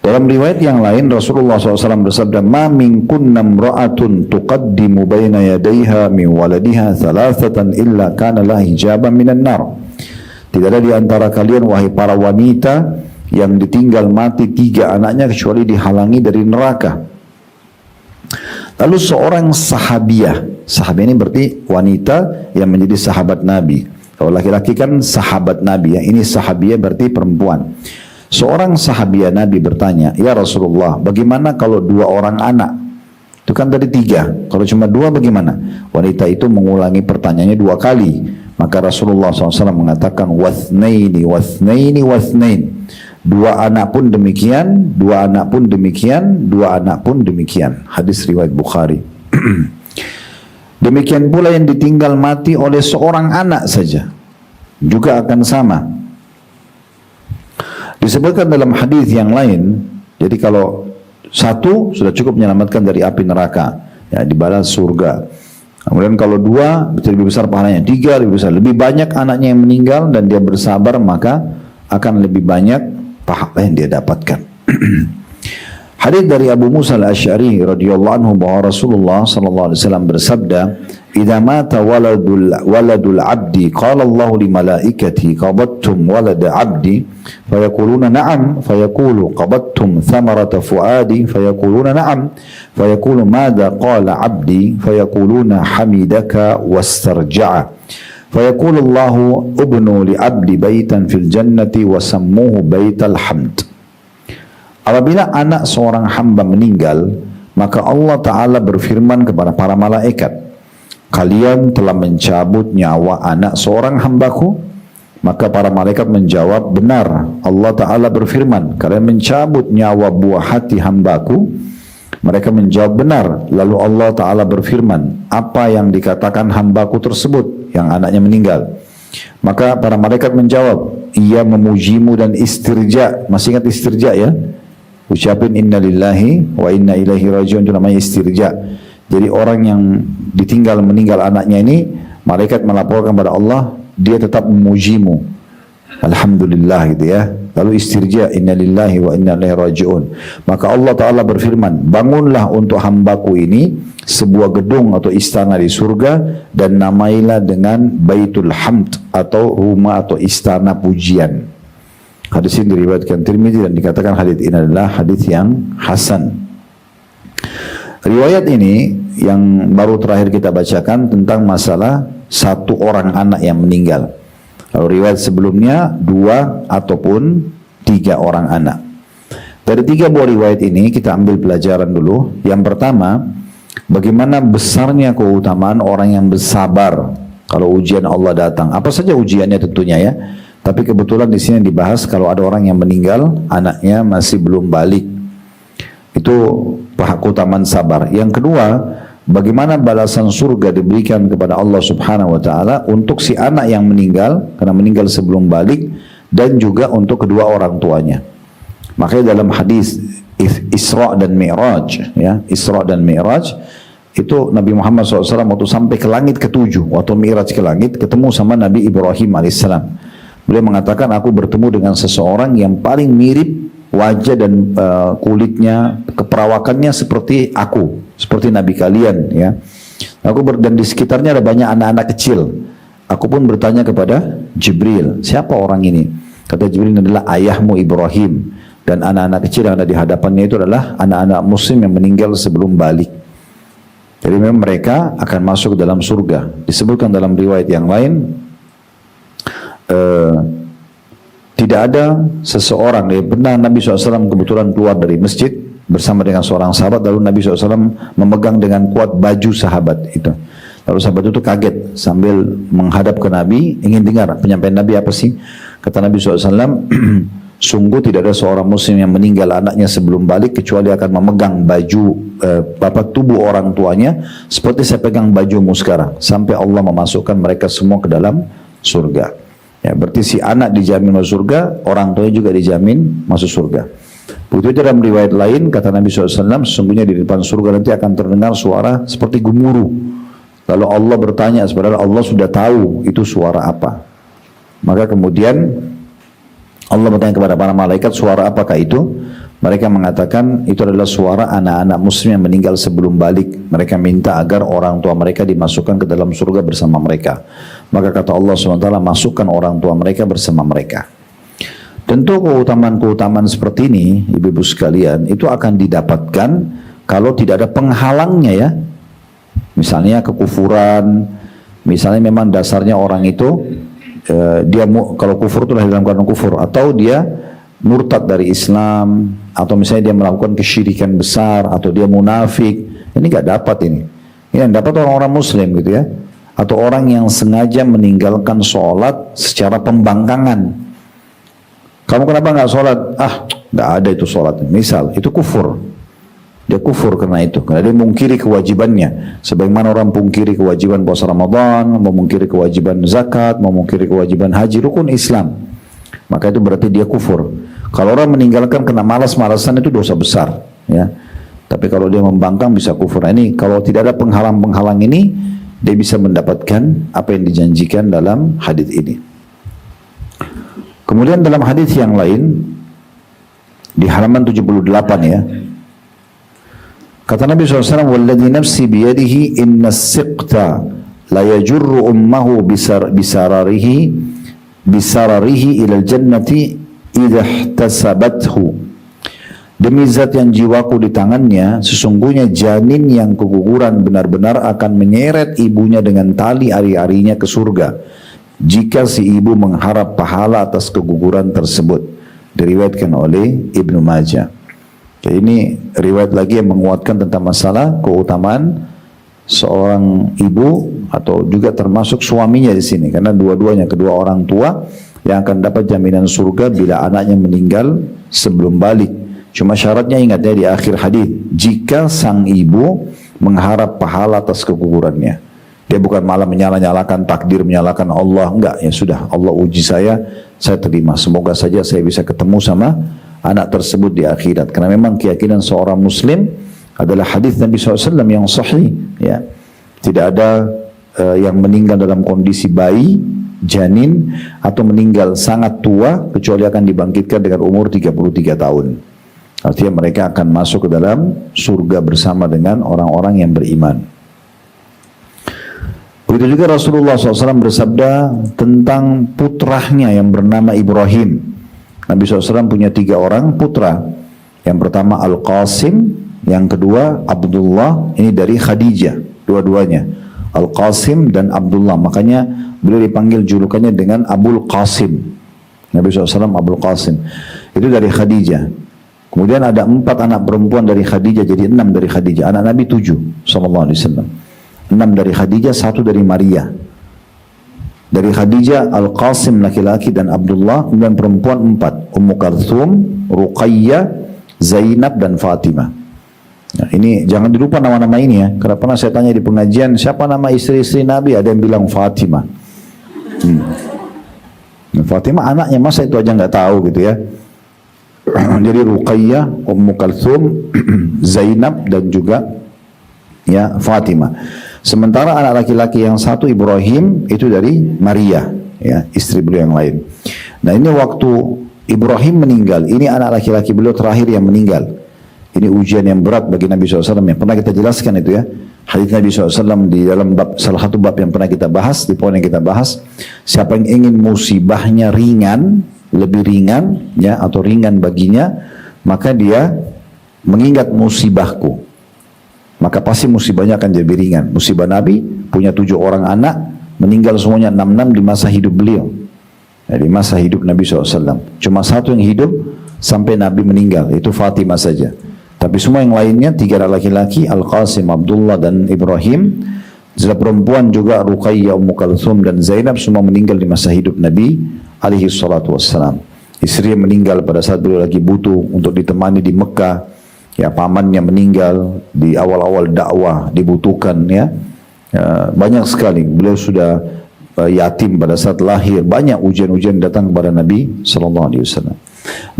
Dalam riwayat yang lain Rasulullah SAW bersabda, "Ma minkunna imra'atun tuqaddimu baina yadayha min waladiha thalathatan illa kana laha hijaban minan nar." Tidak ada di antara kalian wahai para wanita yang ditinggal mati 3 anaknya kecuali dihalangi dari neraka. Lalu seorang sahabiah, sahabiah ini berarti wanita yang menjadi sahabat Nabi. Kalau laki-laki kan sahabat Nabi, ya ini sahabiah berarti perempuan. Seorang sahabiah Nabi bertanya, "Ya Rasulullah, bagaimana kalau 2 orang anak?" Itu kan tadi 3, kalau cuma 2 bagaimana? Wanita itu mengulangi pertanyaannya 2 kali. Maka Rasulullah SAW mengatakan, "Wathnaini, wathnaini, wathnain." 2 anak pun demikian, 2 anak pun demikian, 2 anak pun demikian. Hadis riwayat Bukhari. Demikian pula yang ditinggal mati oleh seorang anak saja juga akan sama. Disebutkan dalam hadis yang lain, jadi kalau 1 sudah cukup menyelamatkan dari api neraka, ya dibalas surga. Kemudian kalau 2 lebih besar pahalanya, 3 lebih besar, lebih banyak anaknya yang meninggal dan dia bersabar maka akan lebih banyak pahala yang dia dapatkan. Hadis dari Abu Musa al-Asy'ari radhiyallahu anhu bahwa Rasulullah sallallahu alaihi wasallam bersabda, "Idza mata waladul 'abdi qala Allahu li malaikati qabattum walada 'abdi fayaquluna na'am fayaqulu qabattum thamarata fuadi fayaquluna na'am fayaqulu madza qala 'abdi fayaquluna hamidaka wastarja'a fayaqulu Allahu ubnu li 'abdi baitan fil jannati wa sammuhu baital hamd." Apabila anak seorang hamba meninggal, maka Allah Ta'ala berfirman kepada para malaikat, "Kalian telah mencabut nyawa anak seorang hambaku?" Maka para malaikat menjawab, "Benar." Allah Ta'ala berfirman, "Kalian mencabut nyawa buah hati hambaku?" Mereka menjawab, "Benar." Lalu Allah Ta'ala berfirman, "Apa yang dikatakan hambaku tersebut yang anaknya meninggal?" Maka para malaikat menjawab, "Ia memujimu dan istirja." Masih ingat istirja ya? Ucapin inna lillahi wa inna ilaihi rajiun, itu namanya istirja. Jadi orang yang ditinggal meninggal anaknya ini, malaikat melaporkan kepada Allah, dia tetap memujimu, alhamdulillah gitu ya. Lalu istirja, inna lillahi wa inna ilaihi rajiun. Maka Allah Ta'ala berfirman, "Bangunlah untuk hambaku ini sebuah gedung atau istana di surga dan namailah dengan Baitul Hamd atau rumah atau istana pujian." Hadis ini diriwayatkan Tirmidzi dan dikatakan hadis ini adalah hadis yang hasan. Riwayat ini yang baru terakhir kita bacakan tentang masalah 1 orang anak yang meninggal. Lalu riwayat sebelumnya 2 ataupun 3 orang anak. Dari 3 buah riwayat ini kita ambil pelajaran dulu. Yang pertama, bagaimana besarnya keutamaan orang yang bersabar kalau ujian Allah datang. Apa saja ujiannya tentunya ya. Tapi kebetulan di sini dibahas kalau ada orang yang meninggal, anaknya masih belum balik. Itu keutamaan sabar. Yang kedua, bagaimana balasan surga diberikan kepada Allah Subhanahu wa taala untuk si anak yang meninggal karena meninggal sebelum balik dan juga untuk kedua orang tuanya. Makanya dalam hadis Isra dan Mi'raj, ya, Isra dan Mi'raj itu Nabi Muhammad SAW waktu sampai ke langit ke-7, waktu Mi'raj ke langit ketemu sama Nabi Ibrahim alaihissalam. Beliau mengatakan, "Aku bertemu dengan seseorang yang paling mirip wajah dan kulitnya, keperawakannya seperti aku, seperti Nabi kalian, ya. Dan di sekitarnya ada banyak anak-anak kecil. Aku pun bertanya kepada Jibril, siapa orang ini? Kata Jibril, ini adalah ayahmu Ibrahim. Dan anak-anak kecil yang ada di hadapannya itu adalah anak-anak muslim yang meninggal sebelum balik. Jadi memang mereka akan masuk ke dalam surga. Disebutkan dalam riwayat yang lain, tidak ada seseorang, ya benar Nabi SAW kebetulan keluar dari masjid bersama dengan seorang sahabat, lalu Nabi SAW memegang dengan kuat baju sahabat itu. Lalu sahabat itu kaget sambil menghadap ke Nabi, ingin dengar penyampaian Nabi apa sih? Kata Nabi SAW, "Sungguh tidak ada seorang muslim yang meninggal anaknya sebelum balik kecuali akan memegang baju tubuh orang tuanya seperti saya pegang bajumu sekarang sampai Allah memasukkan mereka semua ke dalam surga." Ya, berarti si anak dijamin masuk surga, orang tuanya juga dijamin masuk surga. Begitu dalam riwayat lain kata Nabi SAW, sesungguhnya di depan surga nanti akan terdengar suara seperti gemuruh. Lalu Allah bertanya, sebenarnya Allah sudah tahu itu suara apa. Maka kemudian Allah bertanya kepada para malaikat, suara apakah itu? Mereka mengatakan itu adalah suara anak-anak muslim yang meninggal sebelum balik. Mereka minta agar orang tua mereka dimasukkan ke dalam surga bersama mereka. Maka kata Allah SWT, masukkan orang tua mereka bersama mereka. Tentu keutamaan-keutamaan seperti ini, ibu-ibu sekalian, itu akan didapatkan kalau tidak ada penghalangnya ya. Misalnya kekufuran, misalnya memang dasarnya orang itu, kalau kufur itu lahir dalam keadaan kufur, atau dia murtad dari Islam, atau misalnya dia melakukan kesyirikan besar, atau dia munafik, ini gak dapat ini. Ini yang dapat orang-orang muslim gitu ya. Atau orang yang sengaja meninggalkan sholat secara pembangkangan. Kamu kenapa gak sholat? Gak ada itu sholat. Misal, itu kufur. Dia kufur karena itu. Karena dia mungkiri kewajibannya. Sebagaimana orang mungkiri kewajiban puasa Ramadan, memungkiri kewajiban zakat, memungkiri kewajiban haji, rukun Islam. Maka itu berarti dia kufur. Kalau orang meninggalkan karena malas-malasan itu dosa besar, ya. Tapi kalau dia membangkang bisa kufur. Nah, ini kalau tidak ada penghalang-penghalang ini, dia bisa mendapatkan apa yang dijanjikan dalam hadis ini. Kemudian dalam hadis yang lain di halaman 78 ya. Kata Nabi SAW, "Walladzi nafsi biyadihi inna as-siqta la yajurru ummahu bisararihi ilal jannati idha ihtasabathu." Demi zat yang jiwaku di tangannya, sesungguhnya janin yang keguguran benar-benar akan menyeret ibunya dengan tali ari-arinya ke surga jika si ibu mengharap pahala atas keguguran tersebut. Diriwayatkan oleh Ibnu Majah. Jadi ini riwayat lagi yang menguatkan tentang masalah keutamaan seorang ibu atau juga termasuk suaminya di sini, karena dua-duanya kedua orang tua yang akan dapat jaminan surga bila anaknya meninggal sebelum balik. Cuma syaratnya ingat ya di akhir hadis, jika sang ibu mengharap pahala atas kegugurannya. Dia bukan malah menyala-nyalakan takdir, menyalakan Allah, enggak, ya sudah Allah uji saya terima. Semoga saja saya bisa ketemu sama anak tersebut di akhirat. Karena memang keyakinan seorang muslim adalah hadis Nabi SAW yang sahih, ya. Tidak ada yang meninggal dalam kondisi bayi, janin, atau meninggal sangat tua, kecuali akan dibangkitkan dengan umur 33 tahun. Artinya mereka akan masuk ke dalam surga bersama dengan orang-orang yang beriman. Begitu juga Rasulullah SAW bersabda tentang putranya yang bernama Ibrahim. Nabi SAW punya 3 orang putra. Yang pertama Al-Qasim, yang kedua Abdullah, ini dari Khadijah, dua-duanya. Al-Qasim dan Abdullah, makanya beliau dipanggil julukannya dengan Abul Qasim. Nabi SAW Abul Qasim, itu dari Khadijah. Kemudian ada 4 anak perempuan dari Khadijah, jadi 6 dari Khadijah. Anak Nabi 7 SAW. 6 dari Khadijah, 1 dari Maria. Dari Khadijah, Al-Qasim laki-laki dan Abdullah, kemudian perempuan 4. Ummu Kalthum, Ruqayyah, Zainab dan Fatimah. Nah, ini jangan dilupa nama-nama ini ya. Karena pernah saya tanya di pengajian, siapa nama istri-istri Nabi? Ada yang bilang Fatimah. Fatimah anaknya, masa itu aja nggak tahu gitu ya. Jadi Ruqayyah, Ummu Kalthum, Zainab dan juga ya Fatimah. Sementara anak laki-laki yang satu Ibrahim itu dari Maria, ya, istri beliau yang lain. Nah, ini waktu Ibrahim meninggal, ini anak laki-laki beliau terakhir yang meninggal. Ini ujian yang berat bagi Nabi SAW yang pernah kita jelaskan itu ya. Hadis Nabi SAW di dalam salah satu bab yang pernah kita bahas, di poin yang kita bahas, siapa yang ingin musibahnya ringan, lebih ringan ya, atau ringan baginya, maka dia mengingat musibahku, maka pasti musibahnya akan jadi ringan. Musibah Nabi punya 7 orang anak, meninggal semuanya 6 di masa hidup beliau, ya, di masa hidup Nabi SAW. Cuma 1 yang hidup sampai Nabi meninggal, itu Fatimah saja. Tapi semua yang lainnya 3 laki-laki, Al-Qasim, Abdullah dan Ibrahim. Setelah perempuan juga Ruqayyah, Ummu Kalthum dan Zainab, semua meninggal di masa hidup Nabi alaihi salatu wassalam. Istri meninggal pada saat beliau lagi butuh untuk ditemani di Mekah. Ya, pamannya meninggal di awal-awal dakwah, dibutuhkan ya. Banyak sekali. Beliau sudah yatim pada saat lahir. Banyak ujian-ujian datang kepada Nabi sallallahu alaihi wasallam.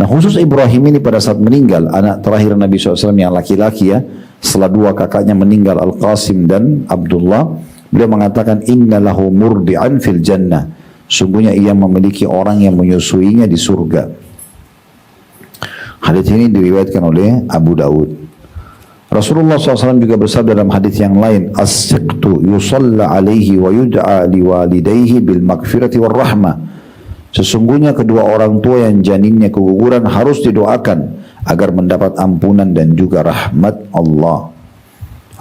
Nah, khusus Ibrahim ini pada saat meninggal, anak terakhir Nabi SAW yang laki-laki ya, setelah 2 kakaknya meninggal, Al-Qasim dan Abdullah, beliau mengatakan inna lahu murdi'an fil jannah. Sungguhnya ia memiliki orang yang menyusuinya di surga. Hadis ini diriwayatkan oleh Abu Daud. Rasulullah SAW juga bersabda dalam hadis yang lain, as-siqtu yusalla alaihi wa yud'a liwalidayhi bil maghfirati war rahmah. Sesungguhnya kedua orang tua yang janinnya keguguran harus didoakan agar mendapat ampunan dan juga rahmat Allah.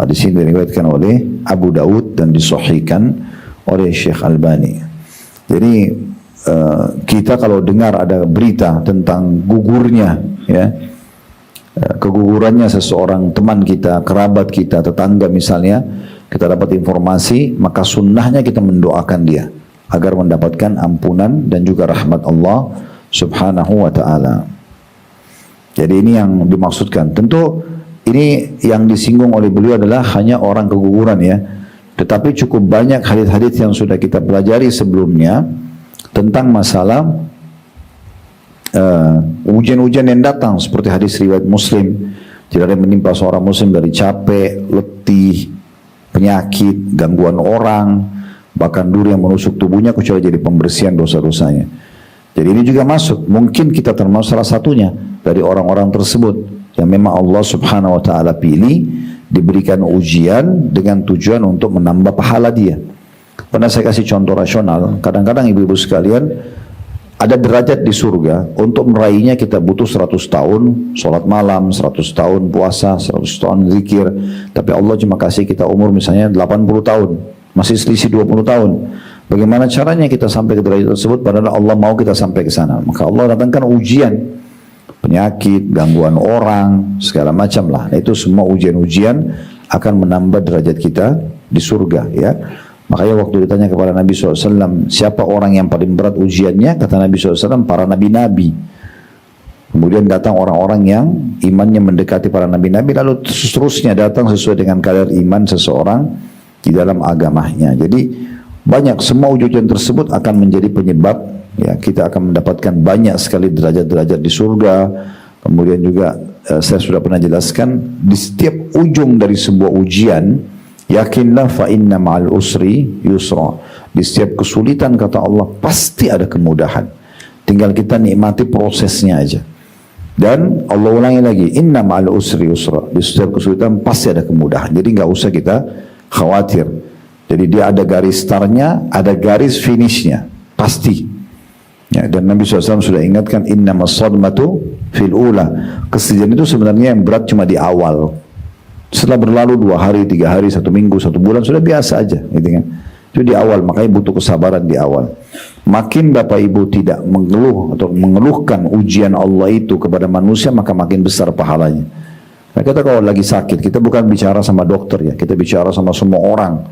Hadis ini diriwayatkan oleh Abu Daud dan disahihkan oleh Syekh Albani. Jadi kita kalau dengar ada berita tentang gugurnya, ya, kegugurannya seseorang teman kita, kerabat kita, tetangga misalnya, kita dapat informasi, maka sunnahnya kita mendoakan dia agar mendapatkan ampunan dan juga rahmat Allah subhanahu wa ta'ala. Jadi ini yang dimaksudkan. Tentu ini yang disinggung oleh beliau adalah hanya orang keguguran, ya. Tetapi cukup banyak hadis-hadis yang sudah kita pelajari sebelumnya tentang masalah ujian-ujian yang datang, seperti hadis riwayat Muslim, tidak ada yang menimpa seorang muslim dari capek, letih, penyakit, gangguan orang, bahkan duri yang menusuk tubuhnya kecuali jadi pembersihan dosa-dosanya. Jadi ini juga masuk, mungkin kita termasuk salah satunya dari orang-orang tersebut yang memang Allah subhanahu wa ta'ala pilih, diberikan ujian dengan tujuan untuk menambah pahala dia. Pernah saya kasih contoh rasional, kadang-kadang ibu-ibu sekalian, ada derajat di surga, untuk meraihnya kita butuh 100 tahun sholat malam, 100 tahun puasa, 100 tahun zikir, tapi Allah cuma kasih kita umur misalnya 80 tahun, masih selisih 20 tahun. Bagaimana caranya kita sampai ke derajat tersebut padahal Allah mau kita sampai ke sana? Maka Allah datangkan ujian, penyakit, gangguan orang, segala macam lah. Nah, itu semua ujian-ujian akan menambah derajat kita di surga, ya. Makanya waktu ditanya kepada Nabi SAW, siapa orang yang paling berat ujiannya? Kata Nabi SAW, para nabi-nabi. Kemudian datang orang-orang yang imannya mendekati para nabi-nabi, lalu seterusnya datang sesuai dengan kadar iman seseorang di dalam agamanya. Jadi banyak, semua ujian tersebut akan menjadi penyebab, ya, kita akan mendapatkan banyak sekali derajat-derajat di surga. Kemudian juga saya sudah pernah jelaskan, di setiap ujung dari sebuah ujian, yakinlah fa inna ma'al usri yusra. Di setiap kesulitan kata Allah pasti ada kemudahan. Tinggal kita nikmati prosesnya aja. Dan Allah ulangi lagi, inna ma'al usri yusra. Di setiap kesulitan pasti ada kemudahan. Jadi nggak usah kita khawatir. Jadi dia ada garis startnya, ada garis finishnya, pasti. Ya, dan Nabi SAW sudah ingatkan, inna masadmatu fil ula. Kesedihan itu sebenarnya yang berat cuma di awal. Setelah berlalu 2 hari, 3 hari, 1 minggu, 1 bulan sudah biasa aja, gitu kan? Itu di awal, makanya butuh kesabaran di awal. Makin Bapak Ibu tidak mengeluh atau mengeluhkan ujian Allah itu kepada manusia, maka makin besar pahalanya. Nah, kita kalau lagi sakit, kita bukan bicara sama dokter, ya, kita bicara sama semua orang.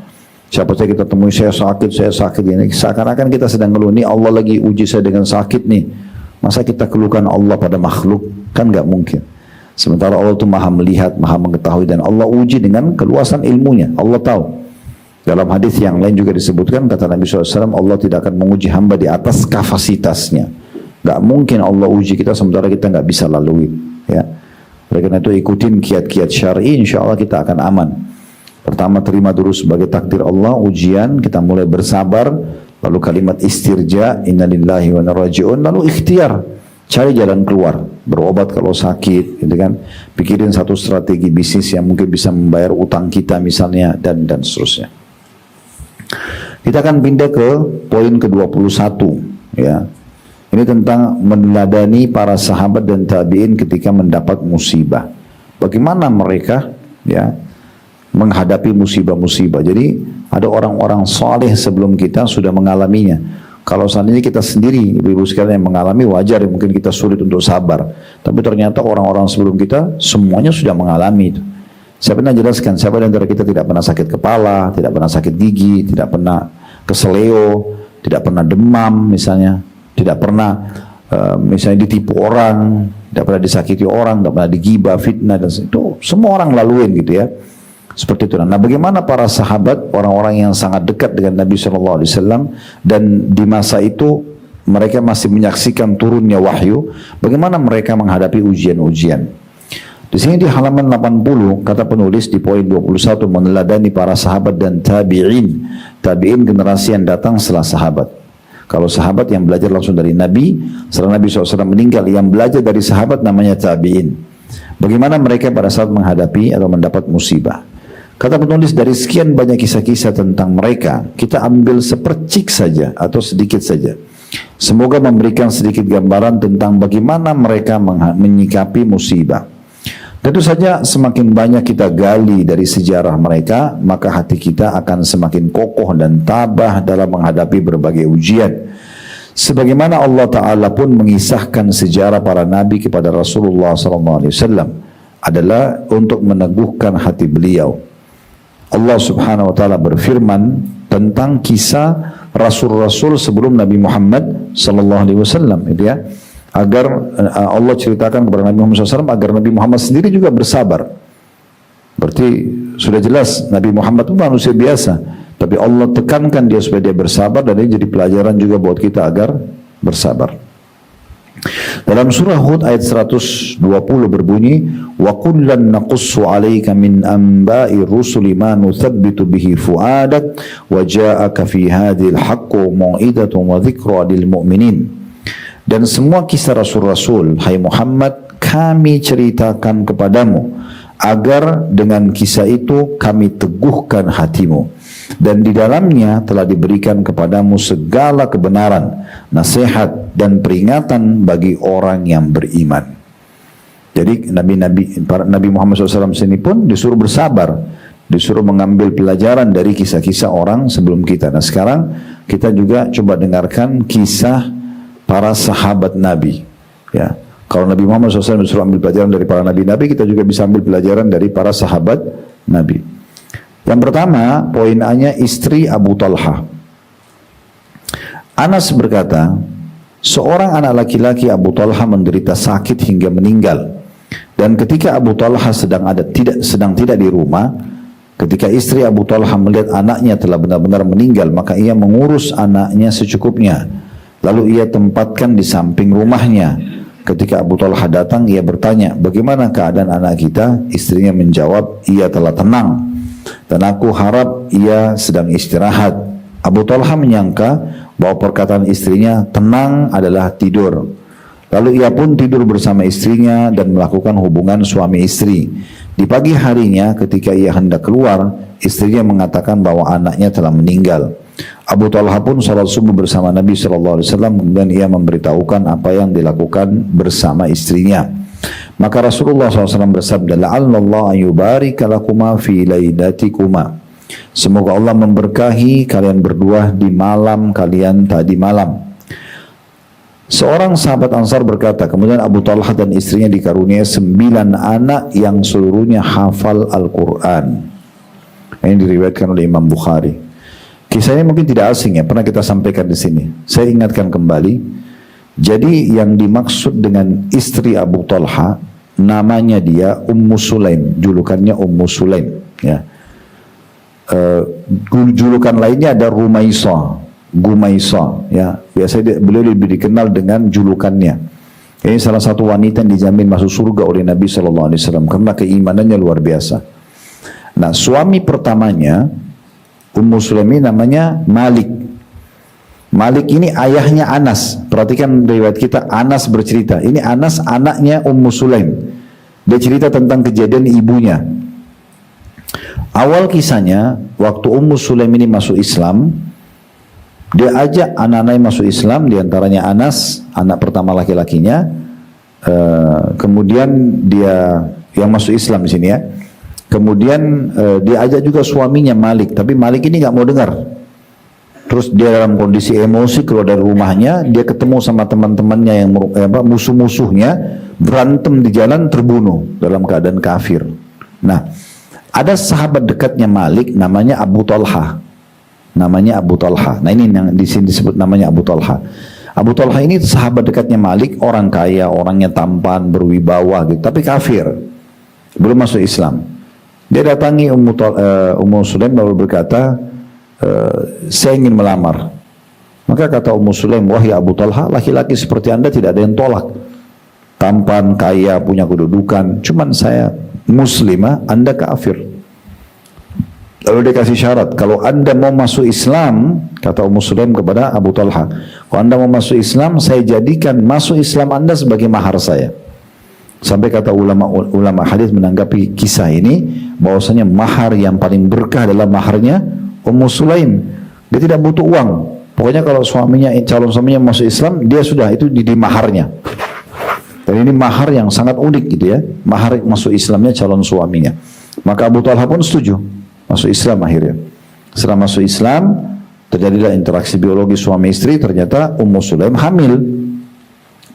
Siapa saja kita temui, saya sakit ini. Seakan-akan kita sedang ngeluh, nih Allah lagi uji saya dengan sakit nih. Masa kita keluhkan Allah pada makhluk? Kan nggak mungkin. Sementara Allah itu maha melihat, maha mengetahui, dan Allah uji dengan keluasan ilmunya. Allah tahu. Dalam hadis yang lain juga disebutkan, kata Nabi SAW, Allah tidak akan menguji hamba di atas kapasitasnya. Gak mungkin Allah uji kita sementara kita gak bisa lalui. Ya. Oleh karena itu ikutin kiat-kiat syar'i, insya Allah kita akan aman. Pertama, terima dulu sebagai takdir Allah, ujian, kita mulai bersabar, lalu kalimat istirja, inna lillahi wa inna ilaihi raji'un, lalu ikhtiar. Cari jalan keluar, berobat kalau sakit, gitu kan? Pikirin satu strategi bisnis yang mungkin bisa membayar utang kita misalnya, dan seterusnya. Kita akan pindah ke poin ke-21, ya. Ini tentang meneladani para sahabat dan tabi'in ketika mendapat musibah. Bagaimana mereka, ya, menghadapi musibah-musibah. Jadi ada orang-orang saleh sebelum kita sudah mengalaminya. Kalau seandainya kita sendiri, ibu-ibu sekalian yang mengalami, wajar ya, mungkin kita sulit untuk sabar. Tapi ternyata orang-orang sebelum kita semuanya sudah mengalami itu. Saya pernah jelaskan, siapa di antara kita tidak pernah sakit kepala, tidak pernah sakit gigi, tidak pernah keseleo, tidak pernah demam misalnya, tidak pernah misalnya ditipu orang, tidak pernah disakiti orang, tidak pernah digibah, fitnah, dan itu semua orang laluin gitu ya. Seperti itu. Nah, bagaimana para sahabat, orang-orang yang sangat dekat dengan Nabi SAW, dan di masa itu mereka masih menyaksikan turunnya wahyu, bagaimana mereka menghadapi ujian-ujian. Di sini di halaman 80, kata penulis di poin 21, meneladani para sahabat dan tabi'in. Tabi'in generasi yang datang setelah sahabat. Kalau sahabat yang belajar langsung dari Nabi, setelah Nabi SAW meninggal, yang belajar dari sahabat namanya tabi'in. Bagaimana mereka pada saat menghadapi atau mendapat musibah. Kata penulis, dari sekian banyak kisah-kisah tentang mereka, kita ambil sepercik saja atau sedikit saja. Semoga memberikan sedikit gambaran tentang bagaimana mereka menyikapi musibah. Tentu saja semakin banyak kita gali dari sejarah mereka, maka hati kita akan semakin kokoh dan tabah dalam menghadapi berbagai ujian. Sebagaimana Allah Ta'ala pun mengisahkan sejarah para nabi kepada Rasulullah SAW adalah untuk meneguhkan hati beliau. Allah Subhanahu Wa Ta'ala berfirman tentang kisah Rasul-Rasul sebelum Nabi Muhammad SAW, gitu ya. Agar Allah ceritakan kepada Nabi Muhammad SAW agar Nabi Muhammad sendiri juga bersabar. Berarti sudah jelas Nabi Muhammad itu manusia biasa, tapi Allah tekankan dia supaya dia bersabar, dan ini jadi pelajaran juga buat kita agar bersabar. Dalam surah Hud ayat 120 berbunyi, wa kullan naqussu 'alaika min anba'i rusuli ma nuthabbitu bihi fu'adak wa ja'aka fi hadhil haqqu mau'izatun wa dzikra lil mu'minin. Dan semua kisah Rasul-Rasul, hai Muhammad, kami ceritakan kepadamu, agar dengan kisah itu kami teguhkan hatimu. Dan di dalamnya telah diberikan kepadamu segala kebenaran, nasihat, dan peringatan bagi orang yang beriman. Jadi Nabi Muhammad SAW sini pun disuruh bersabar, disuruh mengambil pelajaran dari kisah-kisah orang sebelum kita. Nah sekarang kita juga coba dengarkan kisah para sahabat Nabi. Ya, kalau Nabi Muhammad SAW disuruh ambil pelajaran dari para nabi-nabi, kita juga bisa ambil pelajaran dari para sahabat Nabi. Yang pertama, poin A-nya istri Abu Talha. Anas berkata, seorang anak laki-laki Abu Talha menderita sakit hingga meninggal. Dan ketika Abu Talha sedang tidak di rumah, ketika istri Abu Talha melihat anaknya telah benar-benar meninggal, maka ia mengurus anaknya secukupnya. Lalu ia tempatkan di samping rumahnya. Ketika Abu Talha datang, ia bertanya, bagaimana keadaan anak kita? Istrinya menjawab, ia telah tenang, dan aku harap ia sedang istirahat. Abu Talha menyangka bahwa perkataan istrinya tenang adalah tidur. Lalu ia pun tidur bersama istrinya dan melakukan hubungan suami istri. Di pagi harinya ketika ia hendak keluar, istrinya mengatakan bahwa anaknya telah meninggal. Abu Talha pun salat subuh bersama Nabi SAW, kemudian ia memberitahukan apa yang dilakukan bersama istrinya. Maka Rasulullah SAW bersabda, la'allallah ayubarika lakuma fi lailatikuma. Semoga Allah memberkahi kalian berdua di malam kalian tadi malam. Seorang sahabat Ansar berkata, kemudian Abu Talha dan istrinya dikaruniai 9 anak yang seluruhnya hafal Al-Quran. Ini diriwayatkan oleh Imam Bukhari. Kisahnya mungkin tidak asing ya, pernah kita sampaikan di sini. Saya ingatkan kembali. Jadi yang dimaksud dengan istri Abu Talha, namanya dia Ummu Sulaim, julukannya Ummu Sulaim. Ya. Julukan lainnya ada Rumaisa, Gumaisa. Ya, biasanya beliau lebih dikenal dengan julukannya. Ini salah satu wanita yang dijamin masuk surga oleh Nabi SAW karena keimanannya luar biasa. Nah, suami pertamanya Ummu Sulaim namanya Malik. Malik ini ayahnya Anas. Perhatikan riwayat kita, Anas bercerita. Ini Anas anaknya Ummu Sulaim. Dia cerita tentang kejadian ibunya. Awal kisahnya, waktu Ummu Sulaim ini masuk Islam, dia ajak anak-anaknya masuk Islam, diantaranya Anas, anak pertama laki-lakinya. Kemudian dia yang masuk Islam di sini ya. Kemudian dia ajak juga suaminya Malik, tapi Malik ini nggak mau dengar. Terus dia dalam kondisi emosi keluar dari rumahnya, dia ketemu sama teman-temannya yang musuh-musuhnya, berantem di jalan, terbunuh dalam keadaan kafir. Nah, ada sahabat dekatnya Malik namanya Abu Talha. Namanya Abu Talha. Nah, ini yang di sini disebut namanya Abu Talha. Abu Talha ini sahabat dekatnya Malik, orang kaya, orangnya tampan, berwibawa gitu, tapi kafir. Belum masuk Islam. Dia datangi Ummu Sulaim lalu berkata, saya ingin melamar. Maka kata Ummu Sulaim, wahai Abu Talha, laki-laki seperti anda tidak ada yang tolak. Tampan, kaya, punya kedudukan. Cuman saya muslimah, anda kafir. Lalu dia kasih syarat, kalau anda mau masuk Islam, kata Ummu Sulaim kepada Abu Talha, kalau anda mau masuk Islam, saya jadikan masuk Islam anda sebagai mahar saya. Sampai kata ulama hadis menanggapi kisah ini, bahwasanya mahar yang paling berkah adalah maharnya Ummu Sulaim. Dia tidak butuh uang. Pokoknya kalau suaminya, calon suaminya masuk Islam, dia sudah itu di maharnya. Dan ini mahar yang sangat unik gitu ya, mahar masuk Islamnya calon suaminya. Maka Abu Talha pun setuju masuk Islam akhirnya. Setelah masuk Islam, terjadilah interaksi biologi suami istri. Ternyata Ummu Sulaim hamil,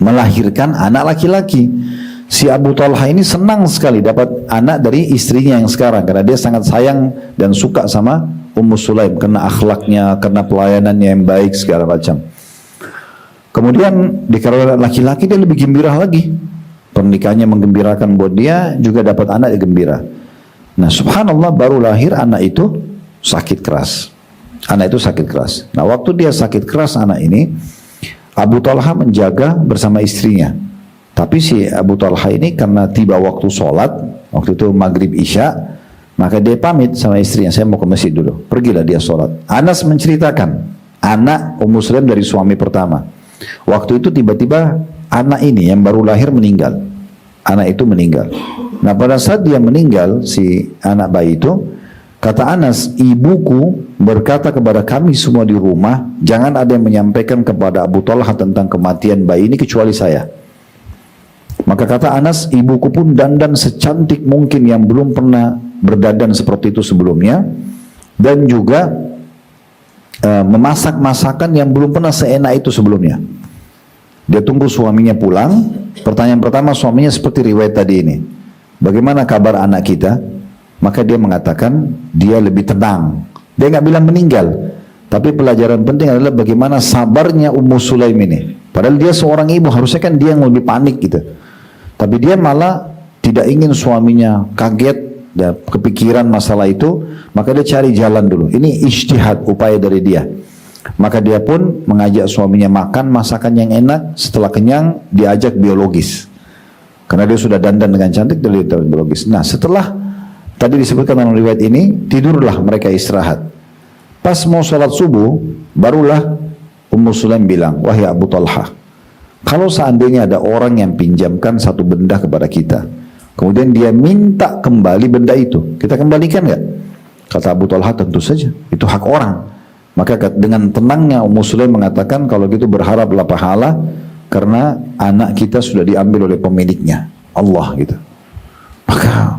melahirkan anak laki-laki. Si Abu Talha ini senang sekali dapat anak dari istrinya yang sekarang, karena dia sangat sayang dan suka sama Ummu Sulaim karena akhlaknya, karena pelayanannya yang baik segala macam. Kemudian dikarenakan laki-laki, dia lebih gembira lagi. Pernikahannya menggembirakan buat dia, juga dapat anak yang gembira. Nah subhanallah, baru lahir anak itu sakit keras. Anak itu sakit keras. Nah waktu dia sakit keras anak ini, Abu Talha menjaga bersama istrinya. Tapi si Abu Talha ini karena tiba waktu sholat, waktu itu maghrib isya, maka dia pamit sama istrinya, saya mau ke masjid dulu. Pergilah dia sholat. Anas menceritakan, anak Ummu Sulaim dari suami pertama. Waktu itu tiba-tiba anak ini yang baru lahir meninggal. Anak itu meninggal. Nah pada saat dia meninggal, si anak bayi itu, kata Anas, ibuku berkata kepada kami semua di rumah, jangan ada yang menyampaikan kepada Abu Talha tentang kematian bayi ini kecuali saya. Maka kata Anas, ibuku pun dandan secantik mungkin yang belum pernah berdandan seperti itu sebelumnya, dan juga memasak masakan yang belum pernah seenak itu sebelumnya. Dia tunggu suaminya pulang. Pertanyaan pertama suaminya seperti riwayat tadi ini, bagaimana kabar anak kita? Maka dia mengatakan dia lebih tenang. Dia nggak bilang meninggal, tapi pelajaran penting adalah bagaimana sabarnya Ummu Sulaim ini. Padahal dia seorang ibu, harusnya kan dia yang lebih panik gitu. Tapi dia malah tidak ingin suaminya kaget dan kepikiran masalah itu, maka dia cari jalan dulu. Ini ijtihad, upaya dari dia. Maka dia pun mengajak suaminya makan masakan yang enak. Setelah kenyang, diajak biologis. Karena dia sudah dandan dengan cantik, dia lihat biologis. Nah setelah tadi disebutkan dalam riwayat ini, tidurlah mereka istirahat. Pas mau sholat subuh, barulah Ummu Sulaim bilang, wahai Abu Talha, kalau seandainya ada orang yang pinjamkan satu benda kepada kita, kemudian dia minta kembali benda itu, kita kembalikan nggak? Kata Abu Talha, tentu saja, itu hak orang. Maka dengan tenangnya Ummu Sulaim mengatakan, kalau gitu berharaplah pahala, karena anak kita sudah diambil oleh pemiliknya, Allah gitu. Maka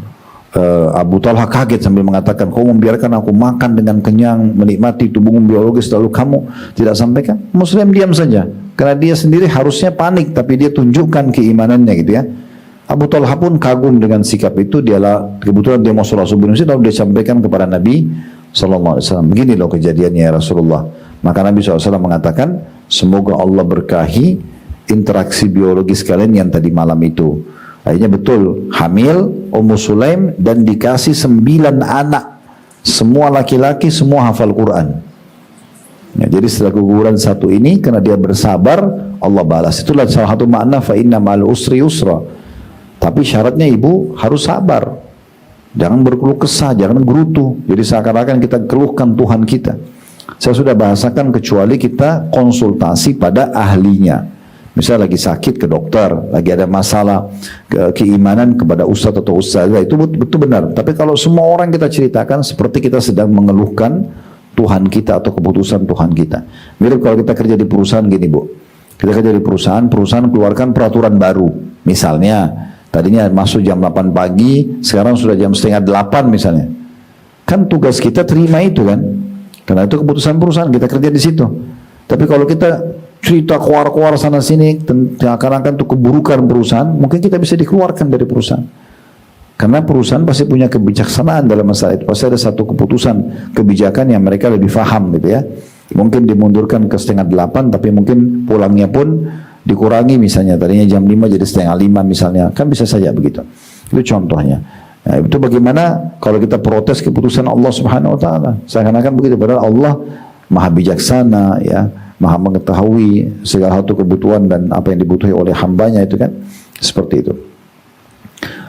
Abu Talha kaget sambil mengatakan, kau membiarkan aku makan dengan kenyang, menikmati tubuhmu biologis, lalu kamu tidak sampaikan? Muslim diam saja, karena dia sendiri harusnya panik, tapi dia tunjukkan keimanannya gitu ya. Abu Talha pun kagum dengan sikap itu. Kebetulan dia mau sholat subuh, lalu dia sampaikan kepada Nabi SAW, begini loh kejadiannya ya Rasulullah. Maka Nabi SAW mengatakan, semoga Allah berkahi interaksi biologis kalian yang tadi malam itu. Akhirnya betul, hamil Ummu Sulaim dan dikasih 9 anak. Semua laki-laki, semua hafal Quran. Ya, jadi setelah keguguran satu ini, karena dia bersabar, Allah balas. Itulah salah satu makna, fa inna ma'al usri yusra. Tapi syaratnya ibu harus sabar. Jangan berkeluh kesah, jangan gerutu. Jadi seakan-akan kita keluhkan Tuhan kita. Saya sudah bahasakan, kecuali kita konsultasi pada ahlinya. Misal lagi sakit ke dokter, lagi ada masalah keimanan kepada ustadz atau ustazah, itu betul benar. Tapi kalau semua orang kita ceritakan, seperti kita sedang mengeluhkan Tuhan kita atau keputusan Tuhan kita. Mirip kalau kita kerja di perusahaan gini Bu. Kita kerja di perusahaan keluarkan peraturan baru. Misalnya, tadinya masuk jam 8 pagi, sekarang sudah jam setengah 8 misalnya. Kan tugas kita terima itu kan. Karena itu keputusan perusahaan, kita kerja di situ. Tapi kalau kita cerita keluar-keluar sana sini akan itu keburukan perusahaan, mungkin kita bisa dikeluarkan dari perusahaan. Karena perusahaan pasti punya kebijaksanaan dalam masalah itu. Pasti ada satu keputusan kebijakan yang mereka lebih paham gitu ya. Mungkin dimundurkan ke setengah 8, tapi mungkin pulangnya pun dikurangi, misalnya tadinya jam 5 jadi setengah 5 misalnya. Kan bisa saja begitu. Itu contohnya. Nah, itu bagaimana kalau kita protes keputusan Allah Subhanahu wa taala. Seakan-akan begitu, padahal Allah Maha bijaksana ya, Maha mengetahui segala satu kebutuhan dan apa yang dibutuhi oleh hambanya itu kan. Seperti itu.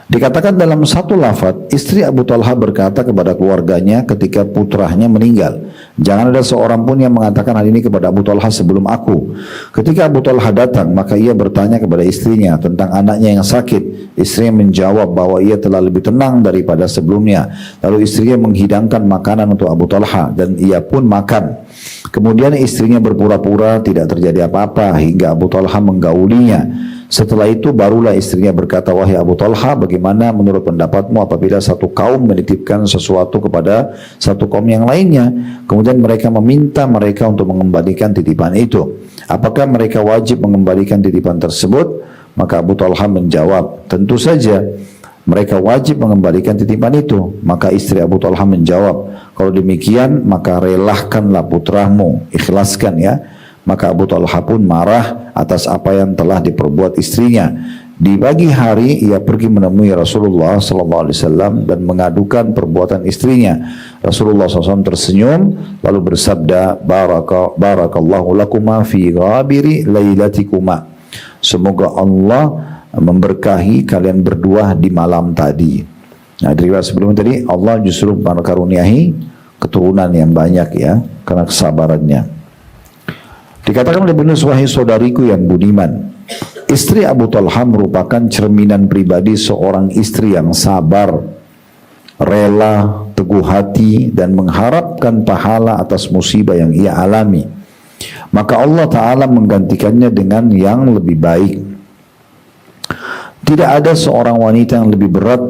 Dikatakan dalam satu lafaz, istri Abu Talha berkata kepada keluarganya ketika putranya meninggal, jangan ada seorang pun yang mengatakan hal ini kepada Abu Talha sebelum aku. Ketika Abu Talha datang, maka ia bertanya kepada istrinya tentang anaknya yang sakit. Istrinya menjawab bahwa ia telah lebih tenang daripada sebelumnya. Lalu istrinya menghidangkan makanan untuk Abu Talha dan ia pun makan. Kemudian istrinya berpura-pura tidak terjadi apa-apa hingga Abu Talha menggaulinya. Setelah itu barulah istrinya berkata, wahai Abu Talha, bagaimana menurut pendapatmu apabila satu kaum menitipkan sesuatu kepada satu kaum yang lainnya, kemudian mereka meminta mereka untuk mengembalikan titipan itu. Apakah mereka wajib mengembalikan titipan tersebut? Maka Abu Talha menjawab, tentu saja mereka wajib mengembalikan titipan itu. Maka istri Abu Talha menjawab, kalau demikian maka relahkanlah putramu, ikhlaskan ya. Maka Abu Talha pun marah atas apa yang telah diperbuat istrinya. Di pagi hari ia pergi menemui Rasulullah SAW dan mengadukan perbuatan istrinya. Rasulullah SAW tersenyum lalu bersabda, barakallahu lakuma fi ghabiri lailatikuma. Semoga Allah memberkahi kalian berdua di malam tadi. Nah, dari sebelum tadi Allah justru mengaruniai keturunan yang banyak ya karena kesabarannya. Dikatakan oleh beliau, wahai saudariku yang budiman, istri Abu Talha merupakan cerminan pribadi seorang istri yang sabar, rela, teguh hati, dan mengharapkan pahala atas musibah yang ia alami. Maka Allah Ta'ala menggantikannya dengan yang lebih baik. Tidak ada seorang wanita yang lebih berat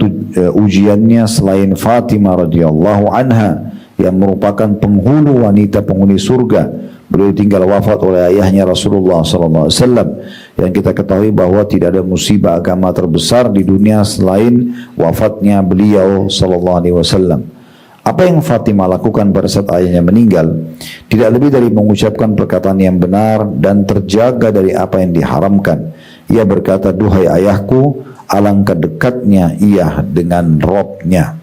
ujiannya selain Fatimah radhiyallahu anha yang merupakan penghulu wanita penghuni surga. Beliau tinggal wafat oleh ayahnya Rasulullah SAW. Yang kita ketahui bahwa tidak ada musibah agama terbesar di dunia selain wafatnya beliau SAW. Apa yang Fatimah lakukan pada saat ayahnya meninggal tidak lebih dari mengucapkan perkataan yang benar dan terjaga dari apa yang diharamkan. Ia berkata, duhai ayahku, alangkah dekatnya ia dengan Robnya.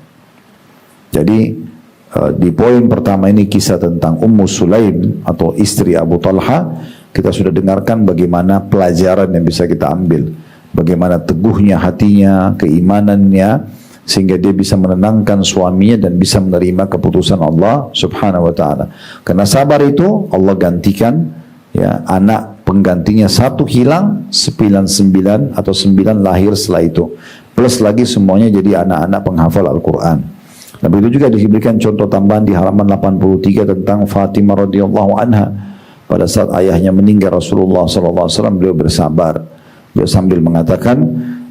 Jadi di poin pertama ini kisah tentang Ummu Sulaim atau istri Abu Talha. Kita sudah dengarkan bagaimana pelajaran yang bisa kita ambil, bagaimana teguhnya hatinya, keimanannya, sehingga dia bisa menenangkan suaminya dan bisa menerima keputusan Allah Subhanahu wa Ta'ala. Karena sabar itu Allah gantikan ya, anak penggantinya satu hilang, 9 atau 9 lahir setelah itu, plus lagi semuanya jadi anak-anak penghafal Al-Quran. Nah, begitu juga diberikan contoh tambahan di halaman 83 tentang Fatimah radhiyallahu anha. Pada saat ayahnya meninggal Rasulullah SAW, beliau bersabar. Beliau sambil mengatakan,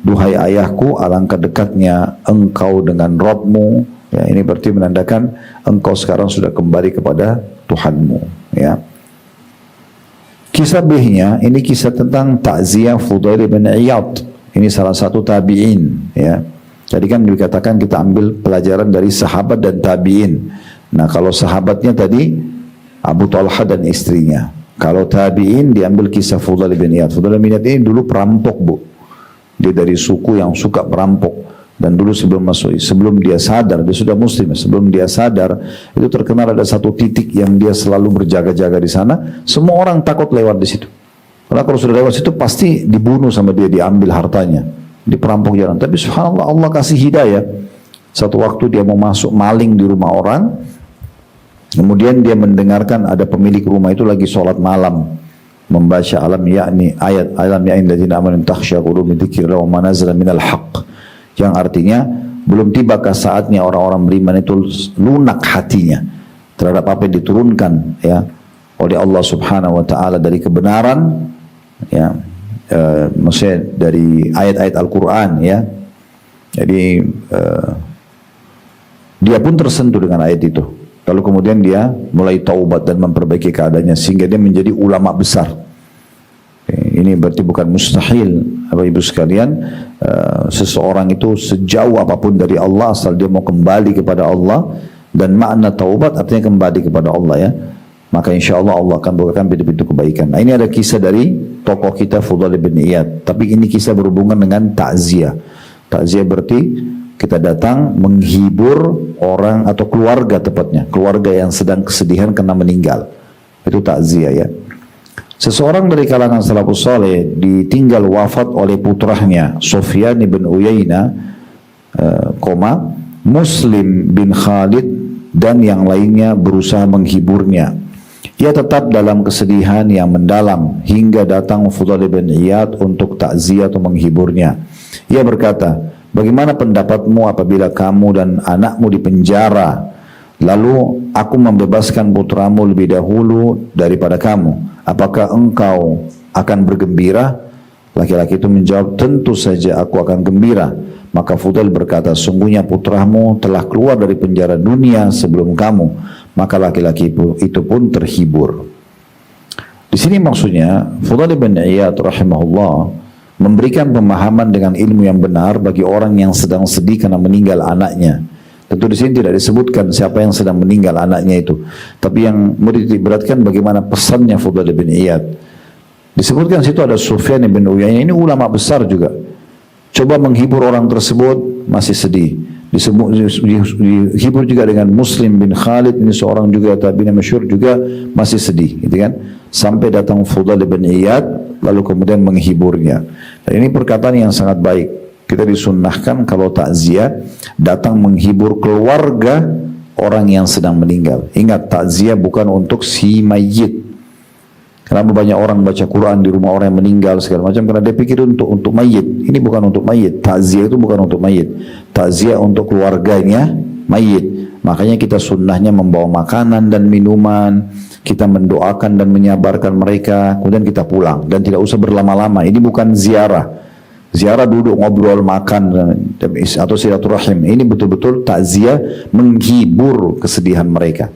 duhai ayahku, alangkah dekatnya engkau dengan Rabbmu. Ya, ini berarti menandakan engkau sekarang sudah kembali kepada Tuhanmu. Ya. Kisah B-nya, ini kisah tentang takziah Fudail bin Iyad. Ini salah satu tabi'in. Ya. Jadi kan dikatakan kita ambil pelajaran dari sahabat dan tabi'in. Nah, kalau sahabatnya tadi Abu Talha dan istrinya. Kalau tabi'in diambil kisah Fudail bin Iyad. Fudail bin Iyad ini dulu perampok, Bu. Dia dari suku yang suka perampok. Dan dulu sebelum dia sadar, dia sudah muslim. Sebelum dia sadar, itu terkenal ada satu titik yang dia selalu berjaga-jaga di sana. Semua orang takut lewat di situ. Karena kalau sudah lewat situ pasti dibunuh sama dia, diambil hartanya. Di perampok jalan. Tapi subhanallah Allah kasih hidayah. Satu waktu dia mau masuk maling di rumah orang, kemudian dia mendengarkan ada pemilik rumah itu lagi sholat malam, membaca alam ya'ni ayat alam ya'ni ladzina amanu takhsha qulubuhum dzikrillah wa ma nazala minal haqq, yang artinya belum tibakah saatnya orang-orang beriman itu lunak hatinya terhadap apa yang diturunkan ya oleh Allah Subhanahu wa taala dari kebenaran ya. Maksudnya dari ayat-ayat Al-Quran ya. Jadi dia pun tersentuh dengan ayat itu. Lalu kemudian dia mulai taubat dan memperbaiki keadaannya sehingga dia menjadi ulama besar. Ini berarti bukan mustahil Bapak Ibu sekalian, seseorang itu sejauh apapun dari Allah asal dia mau kembali kepada Allah, dan makna taubat artinya kembali kepada Allah ya. Maka insya Allah Allah akan bukakan pintu-pintu kebaikan. Nah, ini ada kisah dari tokoh kita Fudail bin Iyad. Tapi ini kisah berhubungan dengan takziah. Takziah berarti kita datang menghibur orang atau keluarga tepatnya. Keluarga yang sedang kesedihan karena meninggal. Itu takziah ya. Seseorang dari kalangan salafus saleh ditinggal wafat oleh putranya Sufyan bin Uyainah koma, Muslim bin Khalid dan yang lainnya berusaha menghiburnya. Ia tetap dalam kesedihan yang mendalam hingga datang Fudail bin Iyad untuk takziah atau menghiburnya. Ia berkata, bagaimana pendapatmu apabila kamu dan anakmu dipenjara, lalu aku membebaskan putramu lebih dahulu daripada kamu? Apakah engkau akan bergembira? Laki-laki itu menjawab, tentu saja aku akan gembira. Maka Fudail berkata, sungguhnya putramu telah keluar dari penjara dunia sebelum kamu. Maka laki-laki itu pun terhibur. Di sini maksudnya Fudail bin Iyad rahimahullah memberikan pemahaman dengan ilmu yang benar bagi orang yang sedang sedih karena meninggal anaknya. Tentu di sini tidak disebutkan siapa yang sedang meninggal anaknya itu, tapi yang diberatkan bagaimana pesannya Fudail bin Iyad. Disebutkan situ ada Sufyan bin Uyainah, ini ulama besar juga. Coba menghibur orang tersebut, masih sedih. Dihibur juga dengan Muslim bin Khalid, ini seorang juga tabi'in masyhur juga, masih sedih, gitu kan? Sampai datang Fudail bin Iyad, lalu kemudian menghiburnya. Dan ini perkataan yang sangat baik. Kita disunnahkan kalau takziah datang menghibur keluarga orang yang sedang meninggal. Ingat, takziah bukan untuk si mayit. Kenapa banyak orang baca Quran di rumah orang yang meninggal segala macam? Karena dia pikir untuk mayit. Ini bukan untuk mayit. Takziah itu bukan untuk mayit. Takziah untuk keluarganya mayit. Makanya kita sunnahnya membawa makanan dan minuman. Kita mendoakan dan menyabarkan mereka. Kemudian kita pulang. Dan tidak usah berlama-lama. Ini bukan ziarah. Ziarah duduk ngobrol makan atau silaturahim. Ini betul-betul takziah menghibur kesedihan mereka.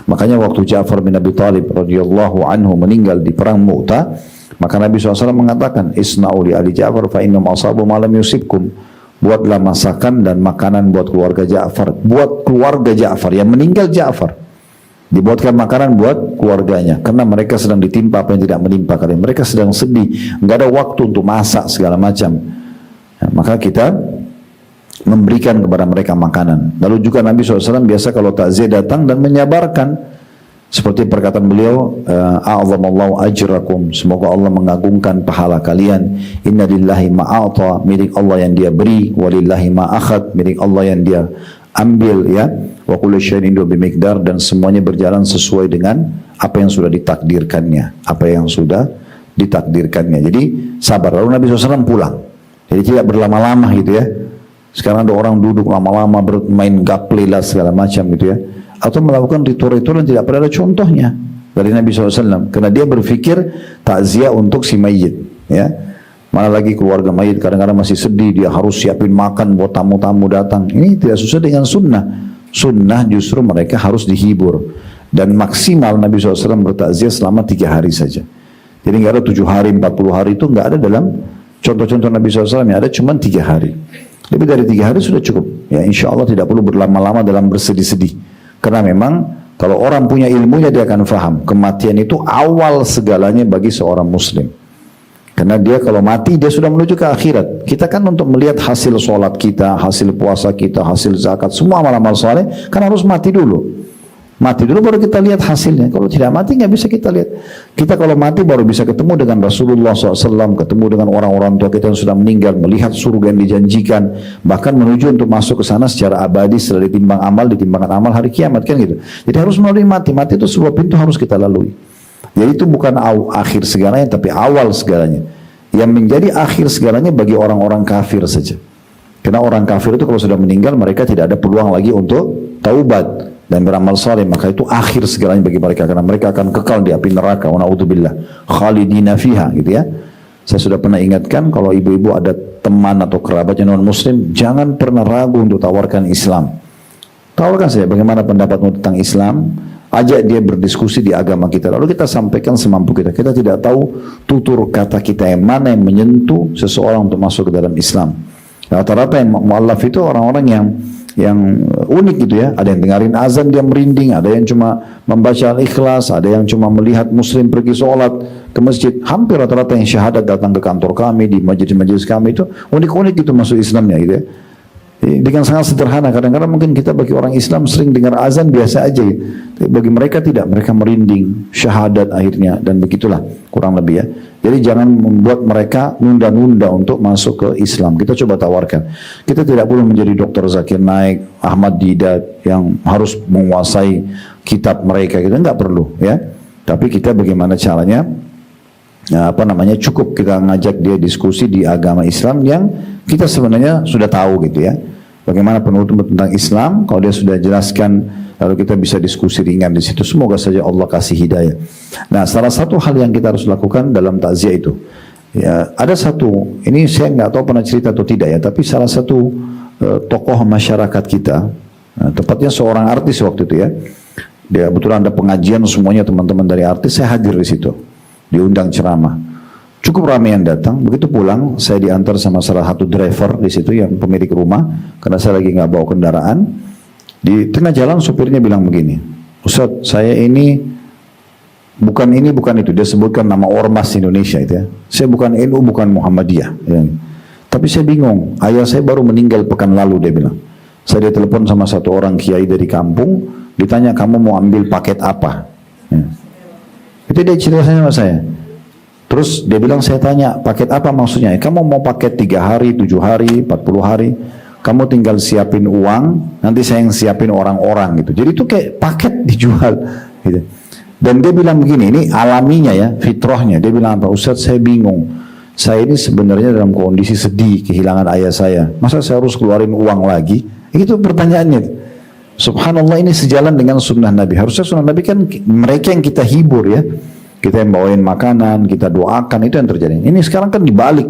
Makanya waktu Ja'far bin Abi Thalib radhiyallahu anhu meninggal di perang Mu'tah, maka Nabi SAW mengatakan, Isna'u li ali Ja'far fa innam asabu ma lam yusibkum. Buatlah masakan dan makanan buat keluarga Ja'far. Buat keluarga Ja'far yang meninggal Ja'far. Dibuatkan makanan buat keluarganya karena mereka sedang ditimpa apa yang tidak menimpa kalian. Mereka sedang sedih, enggak ada waktu untuk masak segala macam. Nah, maka kita memberikan kepada mereka makanan. Lalu juga Nabi SAW biasa kalau takziah datang dan menyabarkan. Seperti perkataan beliau, a'zamallahu ajrakum, semoga Allah mengagungkan pahala kalian. Inna lillahi ma'ata, milik Allah yang dia beri, walillahi ma'akhad, milik Allah yang dia ambil, ya. Wa kullu syai'in bimiqdar, dan semuanya berjalan sesuai dengan apa yang sudah ditakdirkannya, apa yang sudah ditakdirkannya. Jadi sabar. Lalu Nabi SAW pulang. Jadi tidak berlama-lama gitu ya. Sekarang ada orang duduk lama-lama bermain gaple lah segala macam gitu ya. Atau melakukan ritual-ritual yang tidak pernah ada contohnya dari Nabi SAW. Karena dia berpikir takziah untuk si mayit. Ya. Mana lagi keluarga mayit kadang-kadang masih sedih. Dia harus siapin makan buat tamu-tamu datang. Ini tidak sesuai dengan sunnah. Sunnah justru mereka harus dihibur. Dan maksimal Nabi SAW bertakziah selama 3 hari saja. Jadi nggak ada 7 hari, 40 hari itu nggak ada dalam contoh-contoh Nabi SAW. Yang ada cuma 3 hari. Lebih dari 3 hari sudah cukup. Ya, insya Allah tidak perlu berlama-lama dalam bersedih-sedih. Karena memang kalau orang punya ilmunya dia akan faham. Kematian itu awal segalanya bagi seorang muslim. Karena dia kalau mati dia sudah menuju ke akhirat. Kita kan untuk melihat hasil sholat kita, hasil puasa kita, hasil zakat, semua amal-amal soleh kan harus mati dulu. Mati dulu baru kita lihat hasilnya. Kalau tidak mati nggak bisa kita lihat. Kita kalau mati baru bisa ketemu dengan Rasulullah SAW, ketemu dengan orang-orang tua kita yang sudah meninggal, melihat surga yang dijanjikan, bahkan menuju untuk masuk ke sana secara abadi setelah ditimbang amal, ditimbangan amal hari kiamat kan gitu. Jadi harus melalui mati. Mati itu sebuah pintu harus kita lalui. Jadi itu bukan akhir segalanya, tapi awal segalanya. Yang menjadi akhir segalanya bagi orang-orang kafir saja. Karena orang kafir itu kalau sudah meninggal mereka tidak ada peluang lagi untuk taubat dan beramal saleh, maka itu akhir segalanya bagi mereka karena mereka akan kekal di api neraka. Wa na'udzubillah khalidina fiha, gitu ya. Saya sudah pernah ingatkan kalau ibu-ibu ada teman atau kerabat yang non muslim, jangan pernah ragu untuk tawarkan Islam. Tawarkan saya bagaimana pendapatmu tentang Islam, ajak dia berdiskusi di agama kita, lalu kita sampaikan semampu kita. Kita tidak tahu tutur kata kita yang mana yang menyentuh seseorang untuk masuk ke dalam Islam. Rata-rata yang mu'allaf itu orang-orang yang unik gitu ya. Ada yang dengarin azan dia merinding, ada yang cuma membaca Al-Ikhlas, ada yang cuma melihat muslim pergi sholat ke masjid. Hampir rata-rata yang syahadat datang ke kantor kami, di majelis-majelis kami itu unik-unik gitu masuk Islamnya gitu ya. Dengan sangat sederhana, kadang-kadang mungkin kita bagi orang Islam sering dengar azan biasa aja, tapi bagi mereka tidak, mereka merinding, syahadat akhirnya, dan begitulah kurang lebih ya. Jadi jangan membuat mereka nunda-nunda untuk masuk ke Islam. Kita coba tawarkan. Kita tidak perlu menjadi Dr. Zakir Naik, Ahmad Didat yang harus menguasai kitab mereka, kita nggak perlu ya. Tapi kita bagaimana caranya, cukup kita ngajak dia diskusi di agama Islam yang kita sebenarnya sudah tahu gitu ya. Bagaimana penutup tentang Islam, kalau dia sudah jelaskan, lalu kita bisa diskusi ringan di situ. Semoga saja Allah kasih hidayah. Nah, salah satu hal yang kita harus lakukan dalam takziah itu, ya, ada satu, ini saya nggak tahu pernah cerita atau tidak ya, tapi salah satu tokoh masyarakat kita, tepatnya seorang artis waktu itu ya, dia kebetulan ada pengajian semuanya teman-teman dari artis, saya hadir di situ, diundang ceramah. Cukup ramai yang datang. Begitu pulang, saya diantar sama salah satu driver di situ yang pemilik rumah, karena saya lagi nggak bawa kendaraan. Di tengah jalan supirnya bilang begini, Ustadz, saya ini bukan itu. Dia sebutkan nama ormas Indonesia itu ya. Saya bukan NU, bukan Muhammadiyah. Ya. Tapi saya bingung. Ayah saya baru meninggal pekan lalu, dia bilang. Saya ditelepon sama satu orang kiai dari kampung, ditanya kamu mau ambil paket apa? Ya. Itu dia cerita sama saya. Terus dia bilang, saya tanya, paket apa maksudnya? Kamu mau paket 3 hari, 7 hari, 40 hari? Kamu tinggal siapin uang, nanti saya yang siapin orang-orang gitu. Jadi itu kayak paket dijual gitu. Dan dia bilang begini, ini alaminya ya, fitrahnya. Dia bilang apa? Ustadz, saya bingung. Saya ini sebenarnya dalam kondisi sedih, kehilangan ayah saya. Masa saya harus keluarin uang lagi? Itu pertanyaannya. Subhanallah, ini sejalan dengan sunnah Nabi. Harusnya sunnah Nabi kan mereka yang kita hibur ya. Kita yang bawain makanan, kita doakan, itu yang terjadi. Ini sekarang kan dibalik.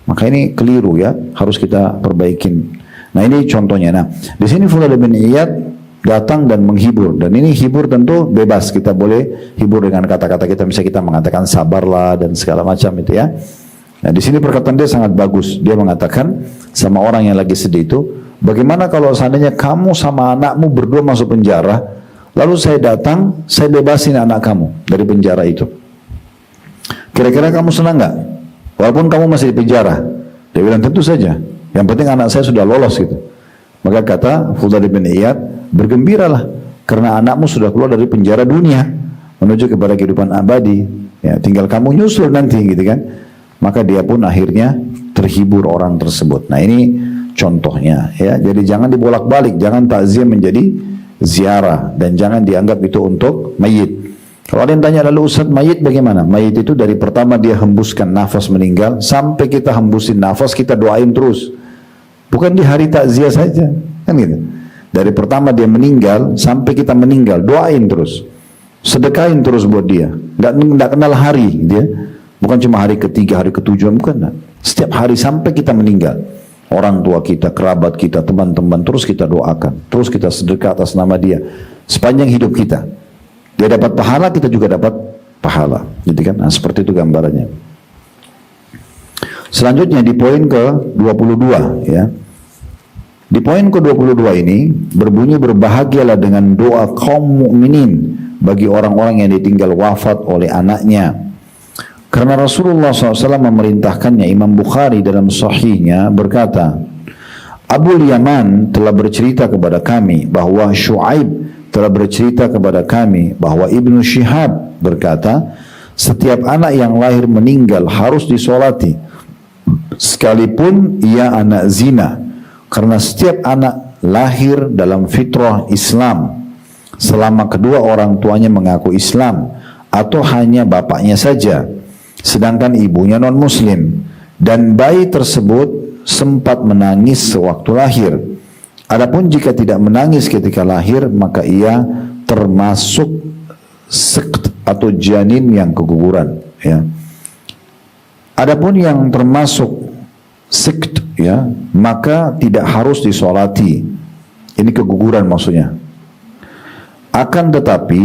Maka ini keliru ya, harus kita perbaikin. Nah ini contohnya. Nah di sini Fudail bin Iyad datang dan menghibur. Dan ini hibur tentu bebas. Kita boleh hibur dengan kata-kata kita. Misalnya kita mengatakan sabarlah dan segala macam itu ya. Nah di sini perkataan dia sangat bagus. Dia mengatakan sama orang yang lagi sedih itu, bagaimana kalau seandainya kamu sama anakmu berdua masuk penjara, lalu saya datang, saya bebasin anak kamu dari penjara itu. Kira-kira kamu senang nggak? Walaupun kamu masih di penjara. Dia bilang tentu saja. Yang penting anak saya sudah lolos gitu. Maka kata Fudail bin Iyad, bergembiralah karena anakmu sudah keluar dari penjara dunia menuju kepada kehidupan abadi. Ya, tinggal kamu nyusul nanti gitu kan. Maka dia pun akhirnya terhibur orang tersebut. Nah ini contohnya ya. Jadi jangan dibolak-balik, jangan takziah menjadi ziarah dan jangan dianggap itu untuk mayit. Kalau ada yang tanya lalu Ustaz, mayit bagaimana? Mayit itu dari pertama dia hembuskan nafas meninggal sampai kita hembusin nafas, kita doain terus. Bukan di hari takziah saja, kan gitu. Dari pertama dia meninggal sampai kita meninggal, doain terus. Sedekahin terus buat dia. Enggak kenal hari dia. Bukan cuma hari ketiga, hari ketujuh, bukan. Setiap hari sampai kita meninggal. Orang tua kita, kerabat kita, teman-teman, terus kita doakan. Terus kita sedekah atas nama dia. Sepanjang hidup kita. Dia dapat pahala, kita juga dapat pahala. Gitu kan? Nah, seperti itu gambarannya. Selanjutnya di poin ke-22 ya. Di poin ke-22 ini berbunyi berbahagialah dengan doa kaum mukminin bagi orang-orang yang ditinggal wafat oleh anaknya. Karena Rasulullah SAW memerintahkannya. Imam Bukhari dalam sahihnya berkata, Abu Yaman telah bercerita kepada kami bahwa Shu'aib telah bercerita kepada kami bahwa Ibnu Syihab berkata, setiap anak yang lahir meninggal harus disolati sekalipun ia anak zina, karena setiap anak lahir dalam fitrah Islam selama kedua orang tuanya mengaku Islam atau hanya bapaknya saja, sedangkan ibunya non muslim, dan bayi tersebut sempat menangis sewaktu lahir. Adapun jika tidak menangis ketika lahir, maka ia termasuk sekt atau janin yang keguguran ya. Adapun yang termasuk sekt ya, maka tidak harus disolati. Ini keguguran maksudnya. Akan tetapi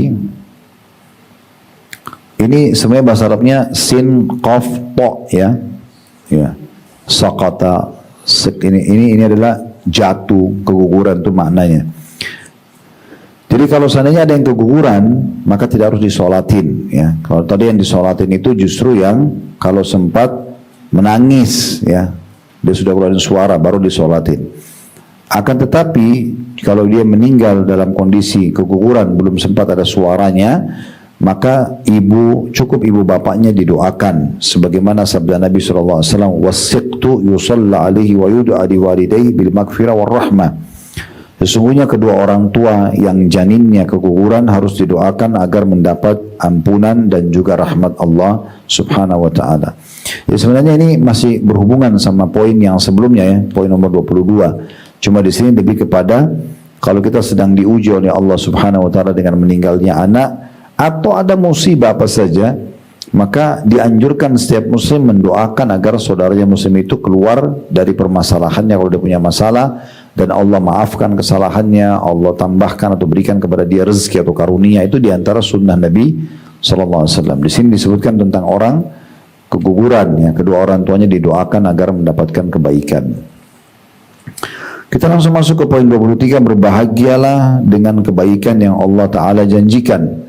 ini sebenarnya bahasa Arabnya sin qaf ta ya. Ya. Sakata sekt ini adalah jatuh, keguguran itu maknanya. Jadi kalau seandainya ada yang keguguran, maka tidak harus disolatin ya. Kalau tadi yang disolatin itu justru yang kalau sempat menangis ya, dia sudah keluarin suara baru disolatin. Akan tetapi kalau dia meninggal dalam kondisi keguguran, belum sempat ada suaranya, maka cukup ibu bapaknya didoakan sebagaimana sabda Nabi sallallahu alaihi wasallam, "Wasiqtu yusalla alaihi wa yud'a liwalidayhi bil maghfirah war rahmah." Sesungguhnya kedua orang tua yang janinnya keguguran harus didoakan agar mendapat ampunan dan juga rahmat Allah Subhanahu wa taala. Ya, sebenarnya ini masih berhubungan sama poin yang sebelumnya ya, poin nomor 22. Cuma di sini lebih kepada kalau kita sedang diuji oleh Allah Subhanahu wa taala dengan meninggalnya anak atau ada musibah apa saja, maka dianjurkan setiap muslim mendoakan agar saudaranya muslim itu keluar dari permasalahannya kalau dia punya masalah, dan Allah maafkan kesalahannya, Allah tambahkan atau berikan kepada dia rezeki atau karunia. Itu diantara sunnah Nabi sallallahu alaihi wasallam. Di sini disebutkan tentang orang keguguran ya, kedua orang tuanya didoakan agar mendapatkan kebaikan. Kita langsung masuk ke poin 23, berbahagialah dengan kebaikan yang Allah Ta'ala janjikan.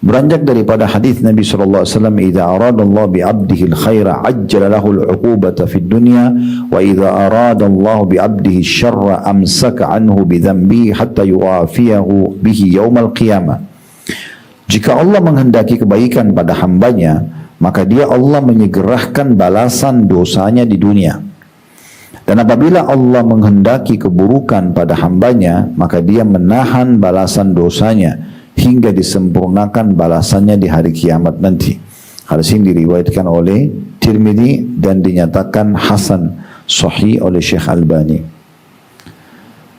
Beranjak daripada hadis Nabi sallallahu alaihi wasallam, "Idza aradallahu bi 'abdihi al-khaira 'ajjala lahu al-'uqubata fid dunya wa idza aradallahu bi 'abdihi asy-syarra amsaka 'anhu bi dhanbihi hatta yu'afiyahu bihi yaumil qiyamah." Jika Allah menghendaki kebaikan pada hambanya, maka dia Allah menyegerakan balasan dosanya di dunia. Dan apabila Allah menghendaki keburukan pada hambanya, maka dia menahan balasan dosanya hingga disempurnakan balasannya di hari kiamat nanti. Hadis ini diriwayatkan oleh Tirmidzi dan dinyatakan hasan sahih oleh Syekh Albani.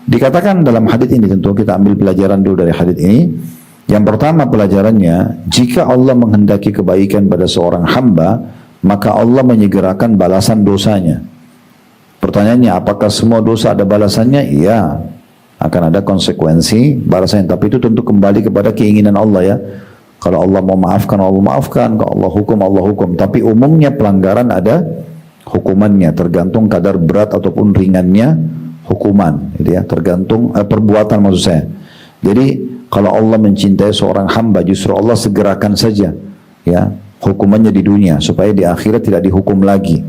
Dikatakan dalam hadis ini, tentu kita ambil pelajaran dulu dari hadis ini. Yang pertama pelajarannya, jika Allah menghendaki kebaikan pada seorang hamba, maka Allah menyegerakan balasan dosanya. Pertanyaannya, apakah semua dosa ada balasannya? Iya, akan ada konsekuensi balasannya, tapi itu tentu kembali kepada keinginan Allah ya. Kalau Allah mau maafkan, Allah maafkan. Kalau Allah hukum. Tapi umumnya pelanggaran ada hukumannya, tergantung kadar berat ataupun ringannya hukuman, gitu ya. Tergantung perbuatan maksud saya. Jadi kalau Allah mencintai seorang hamba, justru Allah segerakan saja ya hukumannya di dunia supaya di akhirat tidak dihukum lagi.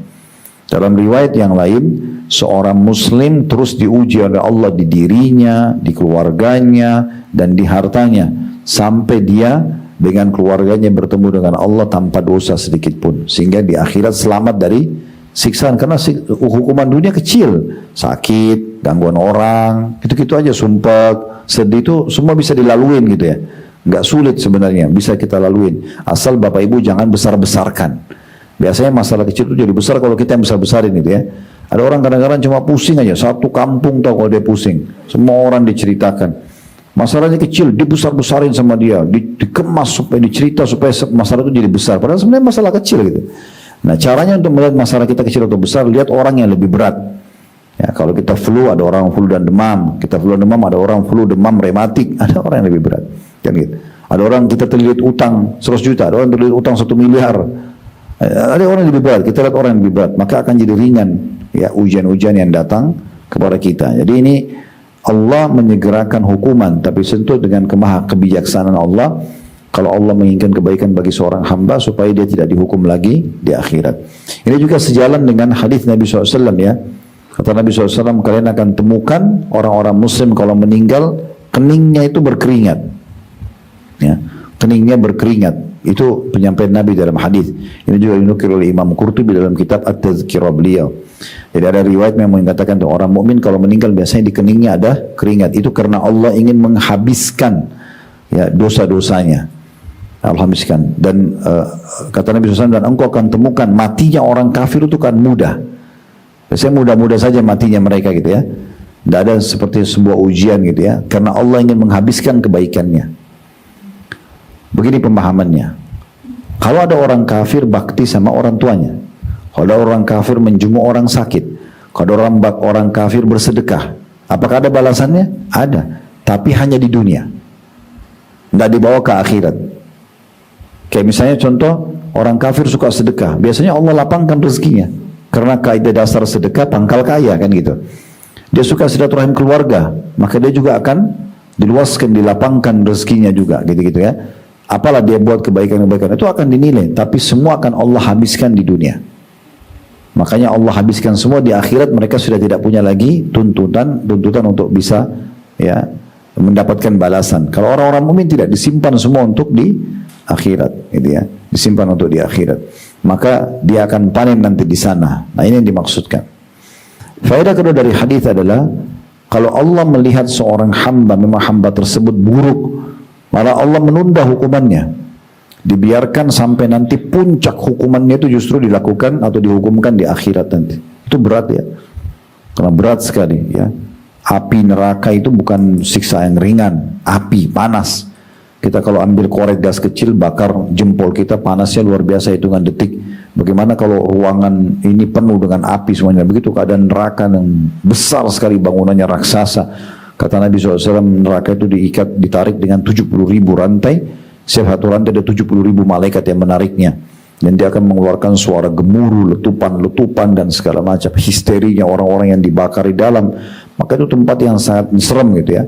Dalam riwayat yang lain, seorang muslim terus diuji oleh Allah di dirinya, di keluarganya, dan di hartanya, sampai dia dengan keluarganya bertemu dengan Allah tanpa dosa sedikit pun, sehingga di akhirat selamat dari siksaan. Karena hukuman dunia kecil, sakit, gangguan orang, gitu-gitu aja, sumpah, sedih, itu semua bisa dilaluin gitu ya. Nggak sulit sebenarnya, bisa kita laluin, asal Bapak Ibu jangan besar-besarkan. Biasanya masalah kecil itu jadi besar kalau kita yang besar-besarin gitu ya. Ada orang kadang-kadang cuma pusing aja, satu kampung tahu kalau dia pusing, semua orang diceritakan. Masalahnya kecil, dibesar-besarin sama dia, dikemas supaya dicerita supaya masalah itu jadi besar. Padahal sebenarnya masalah kecil gitu. Nah, caranya untuk melihat masalah kita kecil atau besar, lihat orang yang lebih berat. Ya, kalau kita flu, ada orang flu dan demam. Kita flu dan demam, ada orang flu, demam, rematik. Ada orang yang lebih berat. Kan gitu. Ada orang kita terlilit utang 100 juta, ada orang terlilit utang 1 miliar. Ada orang yang lebih berat, kita lihat orang yang lebih berat, maka akan jadi ringan ya ujian-ujian yang datang kepada kita. Jadi ini Allah menyegerakan hukuman, tapi tentu dengan kebijaksanaan Allah. Kalau Allah menginginkan kebaikan bagi seorang hamba supaya dia tidak dihukum lagi di akhirat. Ini juga sejalan dengan hadis Nabi SAW ya. Kata Nabi SAW, kalian akan temukan orang-orang muslim kalau meninggal keningnya itu berkeringat. Ya, keningnya berkeringat. Itu penyampaian Nabi dalam hadis. Ini juga dinukil oleh Imam Qurtubi dalam kitab At-Tazkirah beliau. Jadi ada riwayat yang mengatakan orang mukmin kalau meninggal biasanya di keningnya ada keringat. Itu karena Allah ingin menghabiskan ya dosa-dosanya. Alhamdulillah. Dan kata Nabi SAW, dan engkau akan temukan matinya orang kafir itu kan mudah. Biasanya mudah-mudah saja matinya mereka gitu ya. Tidak ada seperti sebuah ujian gitu ya. Karena Allah ingin menghabiskan kebaikannya. Begini pemahamannya. Kalau ada orang kafir bakti sama orang tuanya. Kalau ada orang kafir menjenguk orang sakit. Kalau ada orang kafir bersedekah. Apakah ada balasannya? Ada. Tapi hanya di dunia. Tidak dibawa ke akhirat. Kayak misalnya contoh, orang kafir suka sedekah. Biasanya Allah lapangkan rezekinya. Karena kaidah dasar sedekah pangkal kaya kan gitu. Dia suka silaturahim keluarga. Maka dia juga akan diluaskan, dilapangkan rezekinya juga gitu-gitu ya. Apalah dia buat kebaikan-kebaikan itu akan dinilai, tapi semua akan Allah habiskan di dunia. Makanya Allah habiskan semua di akhirat, mereka sudah tidak punya lagi tuntutan untuk bisa ya mendapatkan balasan. Kalau orang-orang mukmin tidak, disimpan semua untuk di akhirat, gitu ya. Disimpan untuk di akhirat. Maka dia akan panen nanti di sana. Nah, ini yang dimaksudkan. Faedah kedua dari hadis adalah kalau Allah melihat seorang hamba memang hamba tersebut buruk, malah Allah menunda hukumannya. Dibiarkan sampai nanti puncak hukumannya itu justru dilakukan atau dihukumkan di akhirat nanti. Itu berat ya. Karena berat sekali ya. Api neraka itu bukan siksa yang ringan, api panas. Kita kalau ambil korek gas kecil bakar jempol kita, panasnya luar biasa, hitungan detik. Bagaimana kalau ruangan ini penuh dengan api semuanya? Begitu keadaan neraka yang besar sekali, bangunannya raksasa. Kata Nabi SAW, neraka itu ditarik dengan 70.000 rantai. Setiap satu rantai ada 70.000 malaikat yang menariknya. Dan dia akan mengeluarkan suara gemuruh, letupan dan segala macam. Histerinya orang-orang yang dibakar di dalam. Maka itu tempat yang sangat serem gitu ya.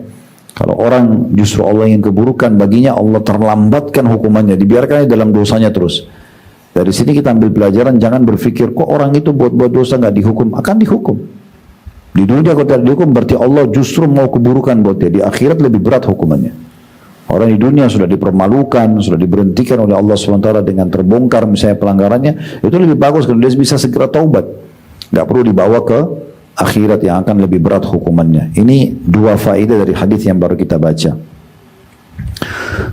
Kalau orang justru Allah yang keburukan baginya, Allah terlambatkan hukumannya. Dibiarkan dalam dosanya terus. Dari sini kita ambil pelajaran, jangan berpikir kok orang itu buat dosa nggak dihukum. Akan dihukum. Di dunia kalau tidak dihukum berarti Allah justru mau keburukan buat dia. Di akhirat lebih berat hukumannya. Orang di dunia sudah dipermalukan, sudah diberhentikan oleh Allah SWT dengan terbongkar misalnya pelanggarannya, itu lebih bagus kalau dia bisa segera taubat. Gak perlu dibawa ke akhirat yang akan lebih berat hukumannya. Ini dua faedah dari hadis yang baru kita baca.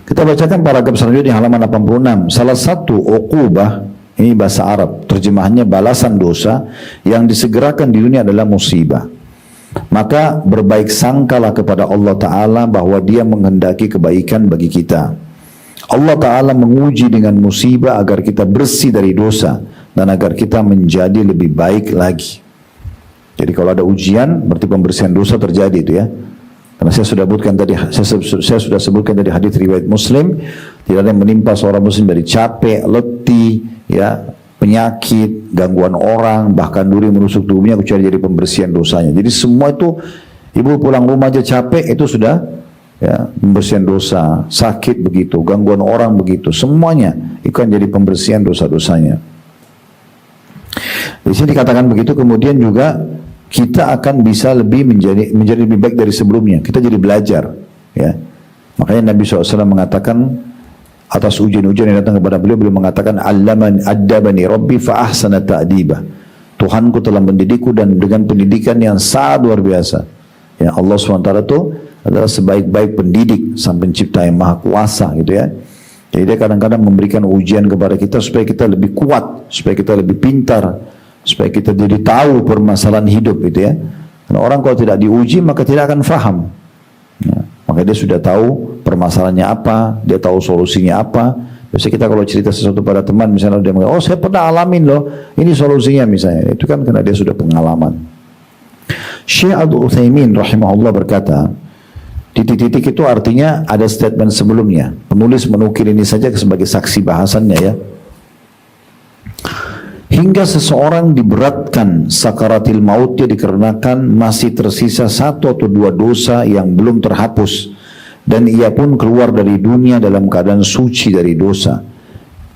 Kita bacakan paragraf selanjutnya di halaman 86. Salah satu uqubah, ini bahasa Arab, terjemahannya balasan dosa yang disegerakan di dunia adalah musibah. Maka berbaik sangkalah kepada Allah Ta'ala bahwa dia menghendaki kebaikan bagi kita. Allah Ta'ala menguji dengan musibah agar kita bersih dari dosa dan agar kita menjadi lebih baik lagi. Jadi kalau ada ujian berarti pembersihan dosa terjadi itu ya. Karena saya sudah sebutkan tadi hadis riwayat Muslim, tidak ada yang menimpa seorang muslim dari capek, letih, ya, penyakit, gangguan orang, bahkan duri menusuk tubuhnya kecuali jadi pembersihan dosanya. Jadi semua itu, ibu pulang rumah aja capek, itu sudah ya, pembersihan dosa. Sakit begitu, gangguan orang begitu, semuanya itu kan jadi pembersihan dosa-dosanya. Di sini dikatakan begitu, kemudian juga kita akan bisa menjadi lebih baik dari sebelumnya. Kita jadi belajar, ya. Makanya Nabi SAW mengatakan atas ujian-ujian yang datang kepada beliau mengatakan addabani rabbi fa ahsana ta'diba. Tuhanku telah mendidikku dan dengan pendidikan yang sangat luar biasa. Ya, Allah SWT itu adalah sebaik-baik pendidik, sang pencipta yang maha kuasa gitu ya. Jadi dia kadang-kadang memberikan ujian kepada kita supaya kita lebih kuat, supaya kita lebih pintar, supaya kita jadi tahu permasalahan hidup gitu ya. Karena orang kalau tidak diuji maka tidak akan faham. Ya, maka dia sudah tahu permasalahannya apa, dia tahu solusinya apa. Biasanya kita kalau cerita sesuatu pada teman, misalnya dia mengatakan, oh saya pernah alamin loh, ini solusinya misalnya. Itu kan karena dia sudah pengalaman. Syekh Al-Utsaimin rahimahullah berkata, titik-titik itu artinya ada statement sebelumnya. Penulis menukil ini saja sebagai saksi bahasannya ya. Hingga seseorang diberatkan sakaratil mautnya dikarenakan masih tersisa satu atau dua dosa yang belum terhapus. Dan ia pun keluar dari dunia dalam keadaan suci dari dosa.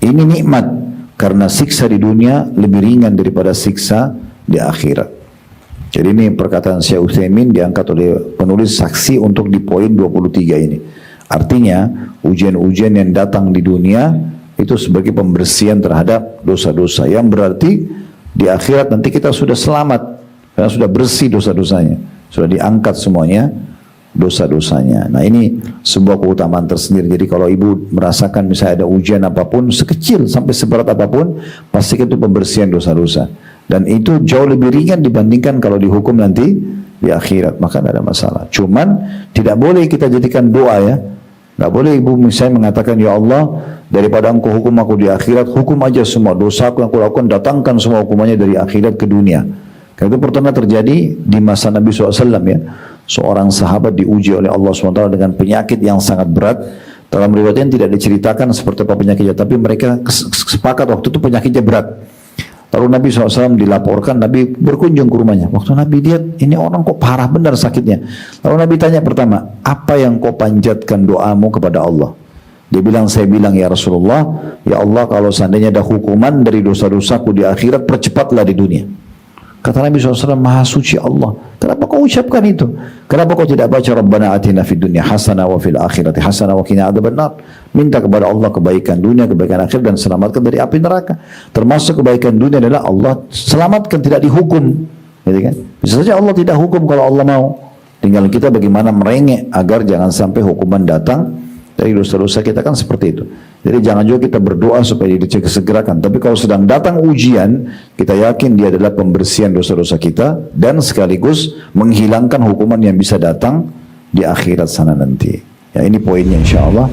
Ini nikmat karena siksa di dunia lebih ringan daripada siksa di akhirat. Jadi ini perkataan Syekh Utsaimin diangkat oleh penulis saksi untuk di poin 23 ini. Artinya ujian-ujian yang datang di dunia itu sebagai pembersihan terhadap dosa-dosa. Yang berarti di akhirat nanti kita sudah selamat karena sudah bersih dosa-dosanya. Sudah diangkat semuanya dosa-dosanya. Nah ini sebuah keutamaan tersendiri. Jadi kalau ibu merasakan misalnya ada ujian apapun, sekecil sampai seberat apapun, pastikan itu pembersihan dosa-dosa. Dan itu jauh lebih ringan dibandingkan kalau dihukum nanti di akhirat. Maka tidak ada masalah. Cuman tidak boleh kita jadikan doa ya. Tidak boleh ibu misalnya mengatakan, ya Allah, daripada engkau hukum aku di akhirat, hukum aja semua dosa aku yang aku lakukan, datangkan semua hukumannya dari akhirat ke dunia. Karena itu pernah terjadi di masa Nabi SAW ya. Seorang sahabat diuji oleh Allah SWT dengan penyakit yang sangat berat. Dalam riwayatnya tidak diceritakan seperti apa penyakitnya, tapi mereka sepakat waktu itu penyakitnya berat. Lalu Nabi SAW dilaporkan, Nabi berkunjung ke rumahnya. Waktu Nabi lihat, ini orang kok parah benar sakitnya. Lalu Nabi tanya pertama, apa yang kau panjatkan doamu kepada Allah? Dia bilang, saya bilang ya Rasulullah, ya Allah kalau seandainya ada hukuman dari dosa-dosaku di akhirat, percepatlah di dunia. Kata Nabi SAW, Maha suci Allah. Kenapa kau ucapkan itu? Kenapa kau tidak baca Rabbana atina fid dunya hasanah wa fil akhirati hasanah wa qina adzabannar? Minta kepada Allah kebaikan dunia, kebaikan akhir, dan selamatkan dari api neraka. Termasuk kebaikan dunia adalah Allah selamatkan, tidak dihukum. Gitu kan? Bisa saja Allah tidak hukum kalau Allah mau. Tinggal kita bagaimana merengek agar jangan sampai hukuman datang dari dosa-dosa kita, kan seperti itu. Jadi jangan juga kita berdoa supaya disegerakan. Tapi kalau sedang datang ujian, kita yakin dia adalah pembersihan dosa-dosa kita dan sekaligus menghilangkan hukuman yang bisa datang di akhirat sana nanti. Ya, ini poinnya insya Allah.